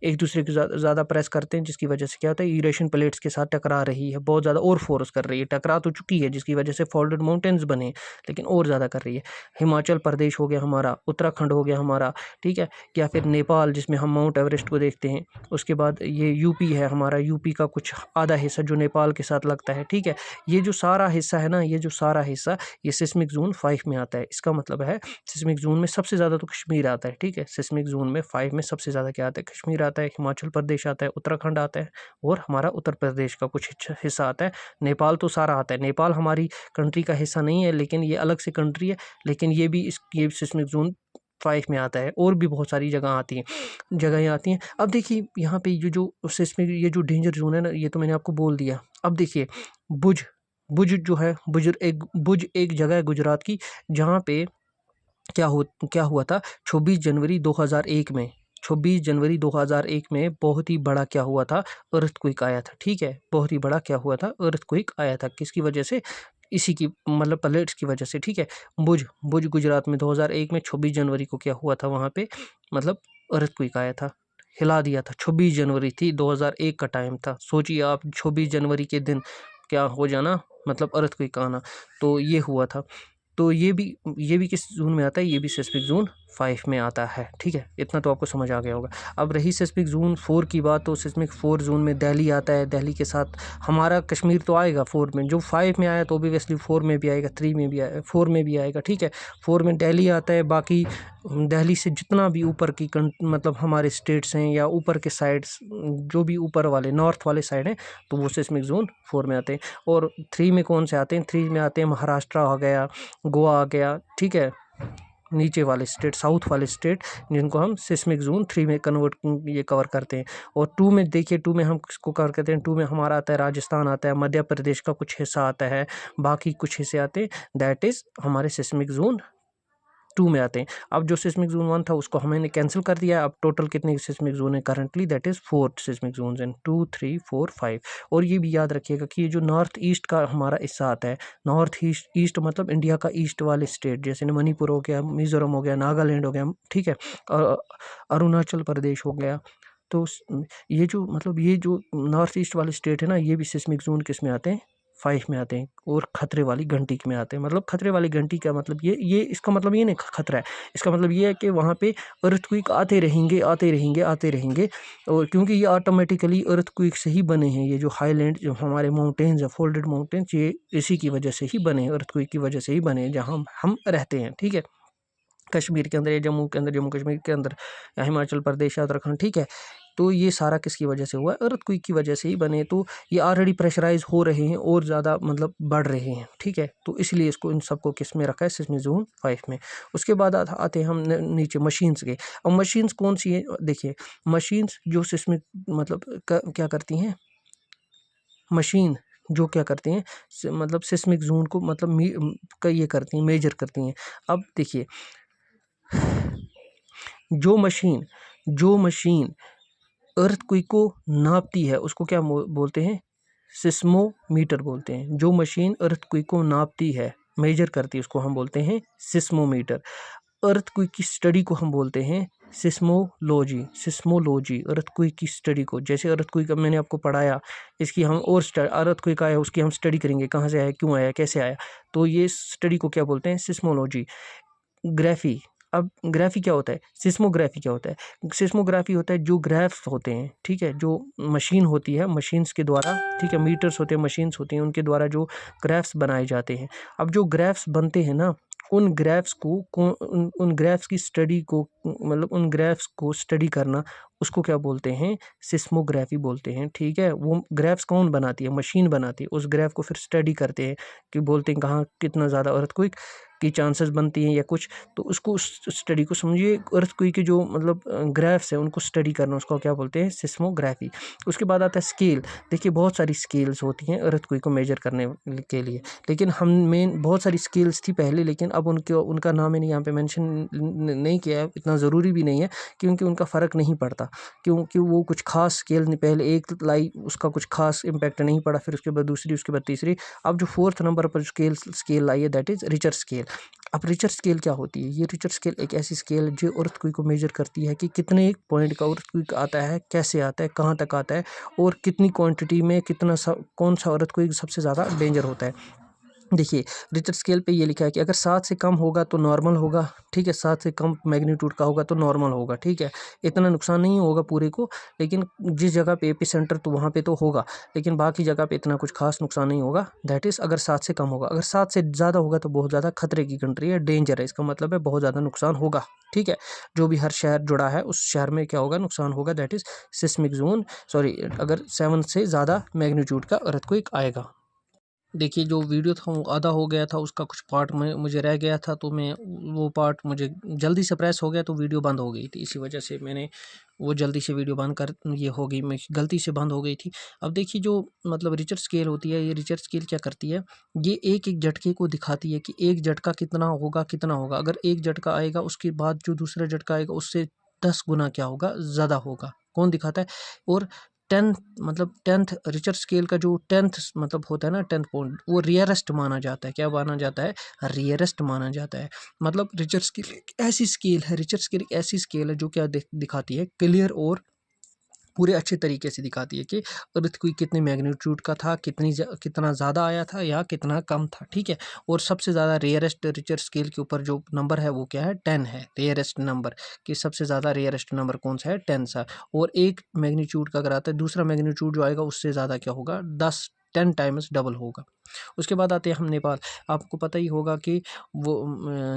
एक दूसरे के ज़्यादा प्रेस करते हैं, जिसकी वजह से क्या होता है, यूरेशियन प्लेट्स के साथ टकरा रही है, बहुत ज़्यादा और फोर्स कर रही है, टकरा तो चुकी है जिसकी वजह से फोल्डेड माउंटेन्स बने, लेकिन और ज़्यादा कर रही है। हिमाचल प्रदेश हो गया हमारा, उत्तराखंड हो गया हमारा, ठीक है, या फिर नेपाल जिसमें हम माउंट एवरेस्ट को देखते हैं। उसके बाद ये यूपी है हमारा, यूपी का कुछ आधा हिस्सा जो नेपाल के साथ लगता है, ठीक है। ये जो सारा हिस्सा है ना, ये जो सारा हिस्सा, ये सिस्मिक जोन 5 में आता है। इसका मतलब है सिस्मिक जोन में सबसे ज़्यादा तो कश्मीर आता है, ठीक है। सिस्मिक जोन में 5 में सबसे ज़्यादा क्या आता है, कश्मीर आता है, हिमाचल प्रदेश आता है, उत्तराखंड आता है, और हमारा उत्तर प्रदेश का कुछ हिस्सा आता है। नेपाल तो सारा आता है, नेपाल हमारी कंट्री का हिस्सा नहीं है, लेकिन ये अलग से कंट्री है, लेकिन ये भी ये सिस्मिक जोन 5 में आता है। और भी बहुत सारी जगहें आती हैं। अब देखिए यहाँ पे ये जो सिस्मिक, ये जो डेंजर जोन है ना, ये तो मैंने आपको बोल दिया। अब देखिए भुज, भुज जो है, भुज एक जगह है गुजरात की, जहाँ पे क्या हुआ था, 26 जनवरी 2001 में, 26 जनवरी 2001 में बहुत ही बड़ा क्या हुआ था, अर्थक्वेक आया था, ठीक है। बहुत ही बड़ा क्या हुआ था, अर्थक्वेक आया था, किसकी वजह से, इसी की मतलब प्लेट्स की वजह से, ठीक है। भुज गुजरात में 2001 में 26 जनवरी को क्या हुआ था, वहाँ पे मतलब अर्थक्वेक आया था, हिला दिया था। 26 जनवरी थी, 2001 का टाइम था। सोचिए आप, 26 जनवरी के दिन क्या हो जाना, मतलब अर्थक्वेक आना। तो ये हुआ था। तो ये भी किस जोन में आता है, ये भी सिस्मिक जोन 5 में आता है, ठीक है। इतना तो आपको समझ आ गया होगा। अब रही सिस्मिक जोन 4 की बात, तो सिस्मिक 4 जोन में दिल्ली आता है, दिल्ली के साथ हमारा कश्मीर तो आएगा 4 में, जो 5 में आया तो ऑब्वियसली 4 में भी आएगा, 3 में भी आएगा, 4 में भी आएगा, ठीक है। 4 में दिल्ली आता है। बाकी दिल्ली से जितना भी ऊपर की मतलब हमारे स्टेट्स हैं या ऊपर के साइड्स, जो भी ऊपर वाले नॉर्थ वाले साइड हैं, तो वो सिस्मिक जोन 4 में आते हैं। और 3 में कौन से आते हैं, 3 में आते हैं महाराष्ट्र आ गया, गोवा आ गया, ठीक है, नीचे वाले स्टेट, साउथ वाले स्टेट, जिनको हम सिस्मिक जोन 3 में ये कवर करते हैं। और 2 में देखिए, 2 में हम किसको कवर करते हैं, 2 में हमारा आता है राजस्थान आता है, मध्य प्रदेश का कुछ हिस्सा आता है, बाकी कुछ हिस्से आते हैं, दैट इज़ हमारे सिस्मिक जोन 2 में आते हैं। अब जो सिस्मिक जोन 1 था उसको हमने कैंसिल कर दिया है। अब टोटल कितने सिस्मिक जोन है currently, that is 4 seismic zones हैं, 2 3 4 5। और ये भी याद रखिएगा कि ये जो नॉर्थ ईस्ट का हमारा हिस्सा आता है, नॉर्थ ईस्ट मतलब इंडिया का ईस्ट वाले स्टेट, जैसे मणिपुर हो गया, मिजोरम हो गया, नागालैंड हो गया, ठीक है, और अरुणाचल प्रदेश हो गया। तो ये जो मतलब ये जो नॉर्थ ईस्ट वाले स्टेट है ना, ये भी सिस्मिक जोन किस में आते हैं, 5 में आते हैं, और खतरे वाली घंटी में आते हैं। मतलब खतरे वाली घंटी का मतलब ये इसका मतलब ये नहीं खतरा है, इसका मतलब ये है कि वहाँ पे अर्थक्वेक आते रहेंगे आते रहेंगे आते रहेंगे। और क्योंकि ये ऑटोमेटिकली अर्थक्वेक से ही बने हैं, ये जो हाईलैंड जो हमारे माउंटेन्स है, फोल्डेड माउंटेन्स, ये इसी की वजह से ही बने हैं, अर्थक्वेक की वजह से ही बने हैं जहाँ हम रहते हैं, ठीक है, कश्मीर के अंदर या जम्मू के अंदर, जम्मू कश्मीर के अंदर, या हिमाचल प्रदेश या उत्तराखंड, ठीक है। तो ये सारा किसकी वजह से हुआ है, अर्थक्वेक की वजह से ही बने। तो ये ऑलरेडी प्रेशराइज हो रहे हैं और ज़्यादा मतलब बढ़ रहे हैं, ठीक है। तो इसलिए इसको इन सबको किस में रखा है, सिस्मिक जोन 5 में। उसके बाद आते हैं हम नीचे मशीन्स के। अब मशीन्स कौन सी है, देखिए मशीन्स जो सिस्मिक मतलब क्या करती हैं, मशीन जो क्या करते हैं मतलब सिस्मिक जोन को मतलब ये करती हैं, मेजर करती हैं। अब देखिए जो मशीन अर्थक्वेक को नापती है उसको क्या बोलते हैं, सिस्मोमीटर बोलते हैं। जो मशीन अर्थक्वेक को नापती है, मेजर करती है, उसको हम बोलते हैं सिस्मोमीटर। अर्थक्वेक की स्टडी को हम बोलते हैं सिस्मोलॉजी अर्थक्वेक की स्टडी को। जैसे अर्थक्वेक मैंने आपको पढ़ाया, इसकी हम और अर्थक्वेक आया उसकी हम स्टडी करेंगे, कहाँ से आया, क्यों आया, कैसे आया। तो ये स्टडी को क्या बोलते हैं, सिस्मोलॉजी। ग्राफी, अब ग्राफी क्या होता है, सिस्मोग्राफी क्या होता है, सिस्मोग्राफी होता है जो ग्राफ्स होते हैं, ठीक है, जो मशीन होती है, मशीन्स के द्वारा, ठीक है, मीटर्स होते हैं, मशीन्स होती हैं, उनके द्वारा जो ग्राफ्स बनाए जाते हैं। अब जो ग्राफ्स बनते हैं ना, उन ग्राफ्स को उन ग्राफ्स की स्टडी को मतलब उन ग्राफ्स को स्टडी करना, उसको क्या बोलते हैं, सिस्मोग्राफी बोलते हैं, ठीक है। वो ग्राफ्स कौन बनाती है, मशीन बनाती है। उस ग्राफ को फिर स्टडी करते हैं कि बोलते हैं कहाँ कितना ज़्यादा अर्थक्वेक की चांसेस बनती हैं या कुछ। तो उसको उस स्टडी को समझिए, अर्थक्वेक के जो मतलब ग्राफ्स हैं उनको स्टडी करना, उसको क्या बोलते हैं, सिस्मोग्राफी। उसके बाद आता है स्केल। देखिए बहुत सारी स्केल्स होती हैं अर्थक्वेक को मेजर करने के लिए, लेकिन हम मेन बहुत सारी स्केल्स थी पहले, लेकिन अब उनका नाम मैंने यहाँ पे मेंशन नहीं किया है, इतना ज़रूरी भी नहीं है, क्योंकि उनका फ़र्क नहीं पड़ता, क्योंकि वो कुछ खास स्केल नहीं, पहले एक लाई उसका कुछ खास इम्पैक्ट नहीं पड़ा, फिर उसके बाद दूसरी, उसके बाद तीसरी। अब जो 4th नंबर पर स्केल आई है, दैट इज़ रिचर स्केल। अब रिचर स्केल क्या होती है, ये रिचर स्केल एक ऐसी स्केल है जो अर्थक्वेक को मेजर करती है कि कितने पॉइंट का अर्थक्वेक आता है, कैसे आता है, कहाँ तक आता है, और कितनी क्वांटिटी में कौन सा अर्थक्वेक सबसे ज़्यादा डेंजर होता है। देखिए रिचर स्केल पे ये लिखा है कि अगर 7 से कम होगा तो नॉर्मल होगा, ठीक है, 7 से कम मैग्नीट्यूड का होगा तो नॉर्मल होगा, ठीक है। इतना नुकसान नहीं होगा पूरे को, लेकिन जिस जगह पे एपिसेंटर तो वहाँ पे तो होगा, लेकिन बाकी जगह पे इतना कुछ खास नुकसान नहीं होगा। दैट इज़ अगर 7 से कम होगा। अगर 7 से ज़्यादा होगा तो बहुत ज़्यादा खतरे की कंट्री है, डेंजर है, इसका मतलब है बहुत ज़्यादा नुकसान होगा, ठीक है। जो भी हर शहर जुड़ा है उस शहर में क्या होगा, नुकसान होगा। That is seismic zone, sorry, अगर 7 से ज़्यादा मैग्नीट्यूड का अर्थक्वेक आएगा। देखिए जो वीडियो था वो आधा हो गया था, उसका कुछ पार्ट में मुझे रह गया था, तो मैं वो पार्ट मुझे जल्दी से प्रेस हो गया तो वीडियो बंद हो गई थी, इसी वजह से मैंने वो जल्दी से वीडियो बंद कर, ये हो गई, मैं गलती से बंद हो गई थी। अब देखिए जो मतलब रिचर स्केल होती है, ये रिचर स्केल क्या करती है, ये एक एक झटके को दिखाती है कि एक झटका कितना होगा, कितना होगा। अगर एक झटका आएगा उसके बाद जो दूसरा झटका आएगा उससे 10 गुना क्या होगा, ज़्यादा होगा। कौन दिखाता है, और 10 मतलब 10th रिचर स्केल का जो 10th मतलब होता है ना, 10th पॉइंट, वो रियरेस्ट माना जाता है। क्या माना जाता है, रियरेस्ट माना जाता है। मतलब रिचर स्केल एक ऐसी स्केल है, रिचर स्केल एक ऐसी स्केल है जो क्या दिखाती है, क्लियर और पूरे अच्छे तरीके से दिखाती है कि अर्थक्वेक कितने मैग्नीट्यूड का था, कितना ज़्यादा आया था या कितना कम था, ठीक है। और सबसे ज़्यादा रेयरेस्ट रिचर स्केल के ऊपर जो नंबर है वो क्या है, 10 है, रेयरेस्ट नंबर, कि सबसे ज़्यादा रेयरेस्ट नंबर कौन सा है, 10 सा। और एक मैग्नीट्यूड का अगर आता है, दूसरा मैग्नीट्यूड जो आएगा उससे ज़्यादा क्या होगा, 10 टाइम्स डबल होगा। उसके बाद आते हैं हम नेपाल। आपको पता ही होगा कि वो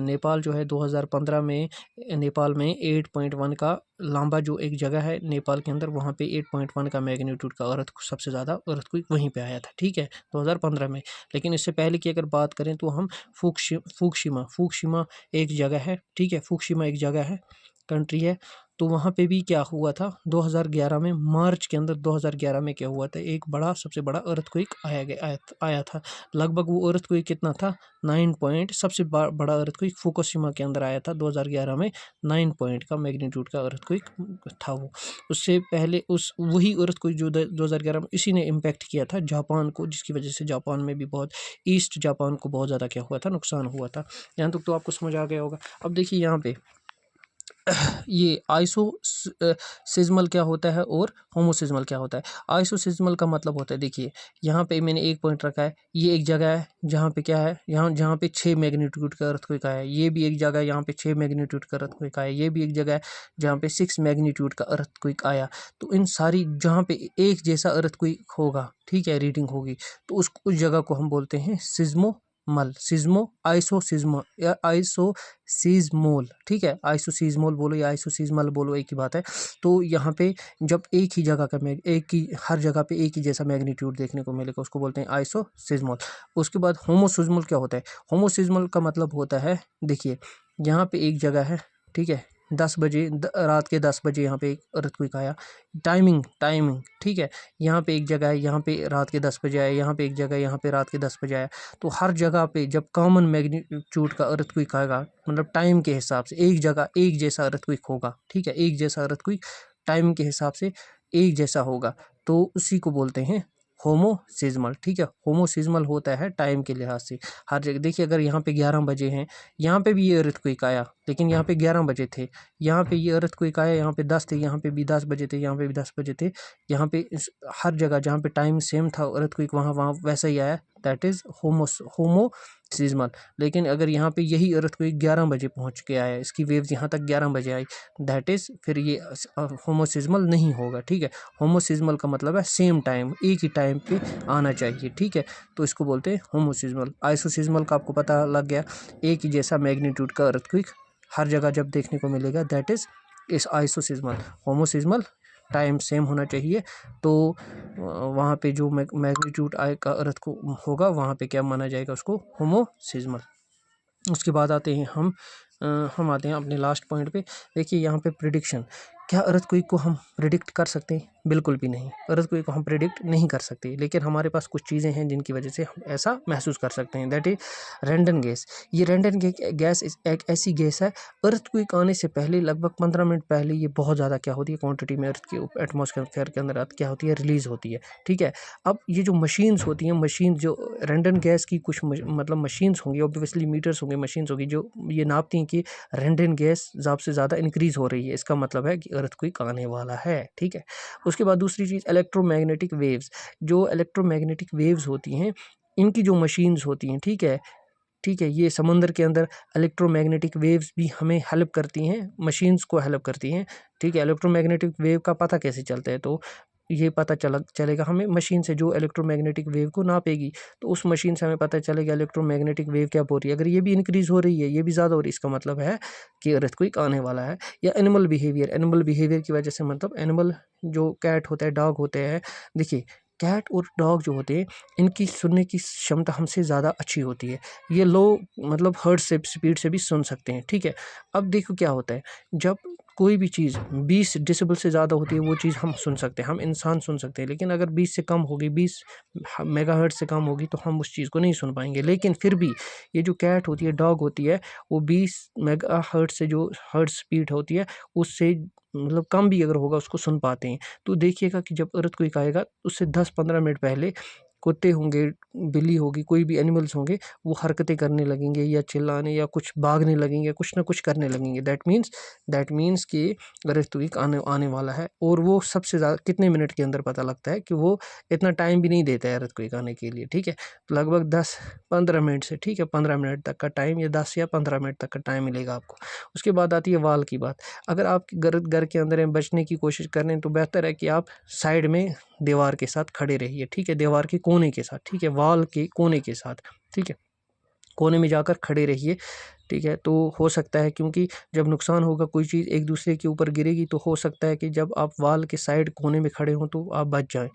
नेपाल जो है 2015 में, नेपाल में 8.1 का लांबा जो एक जगह है नेपाल के अंदर, वहाँ पे 8.1 का मैग्नीट्यूड का सबसे ज़्यादा अर्थक्वेक वहीं पे आया था, ठीक है, 2015 में। लेकिन इससे पहले की अगर बात करें तो हम फुकुशिमा एक जगह है, ठीक है, फुकुशिमा एक जगह है, कंट्री है, तो वहाँ पे भी क्या हुआ था 2011 में, मार्च के अंदर 2011 में क्या हुआ था, एक बड़ा, सबसे बड़ा अर्थक्वेक आया था। लगभग वो अर्थक्वेक कितना था, 9 पॉइंट, सबसे बड़ा अर्थक्वेक फुकुशिमा के अंदर आया था 2011 में, 9 पॉइंट का मैग्नीट्यूड का अर्थक्वेक था वो। उससे पहले वही अर्थक्वेक जो 2011 में इसी ने इम्पैक्ट किया था जापान को, जिसकी वजह से जापान में भी बहुत, ईस्ट जापान को बहुत ज़्यादा क्या हुआ था, नुकसान हुआ था। यहाँ तक तो आपको समझ आ गया होगा। अब देखिए यहाँ पे ये आइसोसिज्मल क्या होता है और होमोसिज्मल क्या होता है। आइसोसिज्मल का मतलब होता है, देखिए यहाँ पे मैंने एक पॉइंट रखा है, ये एक जगह है जहाँ पे क्या है, जहाँ पे 6 मैग्नीट्यूड का अर्थक्वेक आया है, ये भी एक जगह है यहाँ पे 6 मैग्नीट्यूड का अर्थक्वेक आया है, ये भी एक जगह है जहाँ पे 6 मैग्नीट्यूड का अर्थक्वेक आया। तो इन सारी जहाँ पे एक जैसा अर्थक्वेक होगा, ठीक है, रीडिंग होगी, तो उस जगह को हम बोलते हैं सिज्मो आइसोसिज्मल या आइसोसिज्मोल, ठीक है, आइसोसिज्मोल बोलो या आइसोसिज्मल बोलो, एक ही बात है। तो यहाँ पे जब एक ही जगह का एक ही, हर जगह पे एक ही जैसा मैग्नीट्यूड देखने को मिलेगा, उसको बोलते हैं आइसोसिज्मल। उसके बाद होमोसिज्मल क्या होता है। होमोसिज्मल का मतलब होता है, देखिए यहाँ पे एक जगह है, ठीक है, 10 बजे, रात के 10 बजे यहाँ पे एक अर्थक्वेक आया, टाइमिंग, ठीक है, यहाँ पे एक जगह है, यहाँ पे रात के 10 बजे आया, यहाँ पे एक जगह, यहाँ पे रात के 10 बजे आया। तो हर जगह पे जब कॉमन मैग्नीट्यूड का अर्थक्वेक आएगा, मतलब टाइम के हिसाब से एक जगह एक जैसा अर्थक्वेक होगा, ठीक है, एक जैसा अर्थक्वेक टाइम के हिसाब से एक जैसा होगा, तो उसी को बोलते हैं होमोसिज्मल, ठीक है। होमोसिज्मल होता है टाइम के लिहाज से हर जगह। देखिए अगर यहाँ पे 11 बजे हैं, यहाँ पे भी ये अर्थक्वेक आया, लेकिन यहाँ पे 11 बजे थे, यहाँ पे ये अर्थक्वेक आया, यहाँ पे 10 थे, यहाँ पे भी 10 बजे थे, यहाँ पे भी 10 बजे थे, यहाँ पे हर जगह जहाँ पे टाइम सेम था अर्थक्वेक वहाँ वैसा ही आया, दैट इज होमोसिज्मल। लेकिन अगर यहाँ पे यही अर्थक्वेक 11 बजे पहुँच के आया, इसकी वेव्स यहाँ तक 11 बजे आई, दैट इज फिर ये होमोसिज्मल नहीं होगा, ठीक है। होमोसिज्मल का मतलब है सेम टाइम, एक ही टाइम पे आना चाहिए, ठीक है, तो इसको बोलते हैं होमोसिज्मल। आइसोसिज्मल का आपको पता लग गया, एक ही जैसा मैग्नीट्यूड का अर्थक्वेक हर जगह जब देखने को मिलेगा, दैट इज आइसोसिज्मल। होमोसिज्मल टाइम सेम होना चाहिए, तो वहाँ पे जो मैग्नीट्यूड आय का अर्थ को होगा, वहाँ पे क्या माना जाएगा, उसको होमोसिज्मल। उसके बाद आते हैं हम आते हैं अपने लास्ट पॉइंट पे। देखिए यहाँ पे प्रिडिक्शन, क्या अर्थक्वेक को हम प्रिडिक्ट कर सकते हैं? बिल्कुल भी नहीं, अर्थक्वेक को हम प्रिडिक्ट नहीं कर सकते, लेकिन हमारे पास कुछ चीज़ें हैं जिनकी वजह से हम ऐसा महसूस कर सकते हैं, दैट इज रैंडन गैस। ये रैंडन गैस एक ऐसी गैस है, अर्थक्वेक आने से पहले लगभग 15 मिनट पहले ये बहुत ज़्यादा क्या होती है, क्वांटिटी में अर्थ के एटमॉस्फेयर के अंदर क्या होती है, रिलीज होती है, ठीक है। अब ये जो मशीन्स होती हैं, मशीन जो रैंडन गैस की कुछ मतलब मशीन्स होंगी, ऑब्वियसली मीटर्स होंगे, मशीन्स होगी जो ये नापती हैं कि रैंडन गैस ज़्यादा से ज़्यादा इंक्रीज हो रही है, इसका मतलब है कि अर्थक्वेक आने वाला है, ठीक है। उसके बाद दूसरी चीज़ इलेक्ट्रोमैग्नेटिक वेव्स, जो इलेक्ट्रोमैग्नेटिक वेव्स होती हैं, इनकी जो मशीन्स होती हैं, ठीक है, ये समंदर के अंदर इलेक्ट्रोमैग्नेटिक वेव्स भी हमें हेल्प करती हैं, मशीन्स को हेल्प करती हैं, ठीक है। इलेक्ट्रोमैग्नेटिक वेव का पता कैसे चलता है, तो ये पता चलेगा हमें मशीन से, जो इलेक्ट्रोमैग्नेटिक वेव को नापेगी, तो उस मशीन से हमें पता चलेगा इलेक्ट्रोमैग्नेटिक वेव क्या हो रही है। अगर ये भी इंक्रीज हो रही है, ये भी ज़्यादा हो रही है, इसका मतलब है कि अर्थक्वेक आने वाला है। या एनिमल बिहेवियर की वजह से, मतलब एनिमल जो कैट होता है, डॉग होते हैं, देखिए कैट और डॉग जो होते हैं, इनकी सुनने की क्षमता हमसे ज़्यादा अच्छी होती है, ये लो मतलब हर्ट से स्पीड से भी सुन सकते हैं, ठीक है। अब देखो क्या होता है, जब कोई भी चीज़ 20 डेसिबल से ज़्यादा होती है, वो चीज़ हम सुन सकते हैं, हम इंसान सुन सकते हैं, लेकिन अगर 20 से कम होगी, 20 मेगाहर्ट्ज़ से कम होगी, तो हम उस चीज़ को नहीं सुन पाएंगे। लेकिन फिर भी ये जो कैट होती है, डॉग होती है, वो 20 मेगाहर्ट्ज़ से जो हर्ट्ज़ स्पीड होती है, उससे मतलब कम भी अगर होगा, उसको सुन पाते हैं। तो देखिएगा कि जब अर्थक्वेक आएगा, उससे 10-15 मिनट पहले कुत्ते होंगे, बिल्ली होगी, कोई भी एनिमल्स होंगे, वो हरकतें करने लगेंगे या चिल्लाने या कुछ भागने लगेंगे, कुछ ना कुछ करने लगेंगे। दैट मीन्स कि अर्थक्वेक आने वाला है। और वो सबसे ज़्यादा कितने मिनट के अंदर पता लगता है, कि वो इतना टाइम भी नहीं देता है अर्थक्वेक आने के लिए, ठीक है। तो लगभग 10-15 मिनट से, ठीक है, 15 मिनट तक का टाइम, या 10 या 15 मिनट तक का टाइम मिलेगा आपको। उसके बाद आती है वाल की बात। अगर आप घर के अंदर हैं, बचने की कोशिश कर रहे हैं, तो बेहतर है कि आप साइड में दीवार के साथ खड़े रहिए, ठीक है, दीवार के कोने के साथ, ठीक है, वॉल के कोने के साथ, ठीक है, कोने में जाकर खड़े रहिए, ठीक है। तो हो सकता है, क्योंकि जब नुकसान होगा, कोई चीज़ एक दूसरे के ऊपर गिरेगी, तो हो सकता है कि जब आप वॉल के साइड कोने में खड़े हों, तो आप बच जाएं।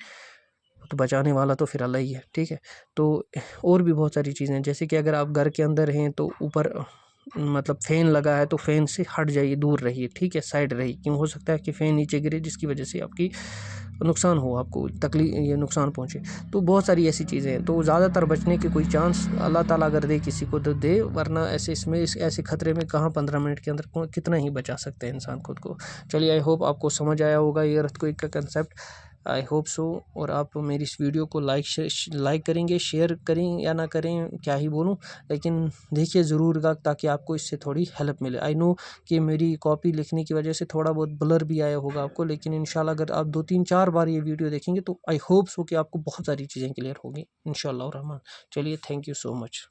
तो बचाने वाला तो फिर अल्लाह ही है, ठीक है। तो और भी बहुत सारी चीज़ें हैं, जैसे कि अगर आप घर के अंदर हैं, तो ऊपर मतलब फ़ैन लगा है तो फ़ैन से हट जाइए, दूर रहिए, ठीक है, साइड रहिए। क्यों हो सकता है कि फ़ैन नीचे गिरे जिसकी वजह से आपकी नुकसान हो, आपको ये नुकसान पहुँचे। तो बहुत सारी ऐसी चीज़ें हैं, तो ज़्यादातर बचने के कोई चांस अल्लाह ताला अगर दे किसी को तो दे, वरना ऐसे खतरे में कहाँ 15 मिनट के अंदर कितना ही बचा सकते हैं इंसान खुद को। चलिए, आई होप आपको समझ आया होगा ये अर्थक्वेक का कंसेप्ट, आई होप सो। और आप मेरी इस वीडियो को लाइक करेंगे, शेयर करें या ना करें, क्या ही बोलूं, लेकिन देखिए ज़रूर ताकि आपको इससे थोड़ी हेल्प मिले। आई नो कि मेरी कॉपी लिखने की वजह से थोड़ा बहुत ब्लर भी आया होगा आपको, लेकिन इंशाल्लाह अगर आप 2-3-4 बार ये वीडियो देखेंगे तो आई होप सो कि आपको बहुत सारी चीज़ें क्लियर होगी इंशाल्लाह रहमान। चलिए, थैंक यू सो मच।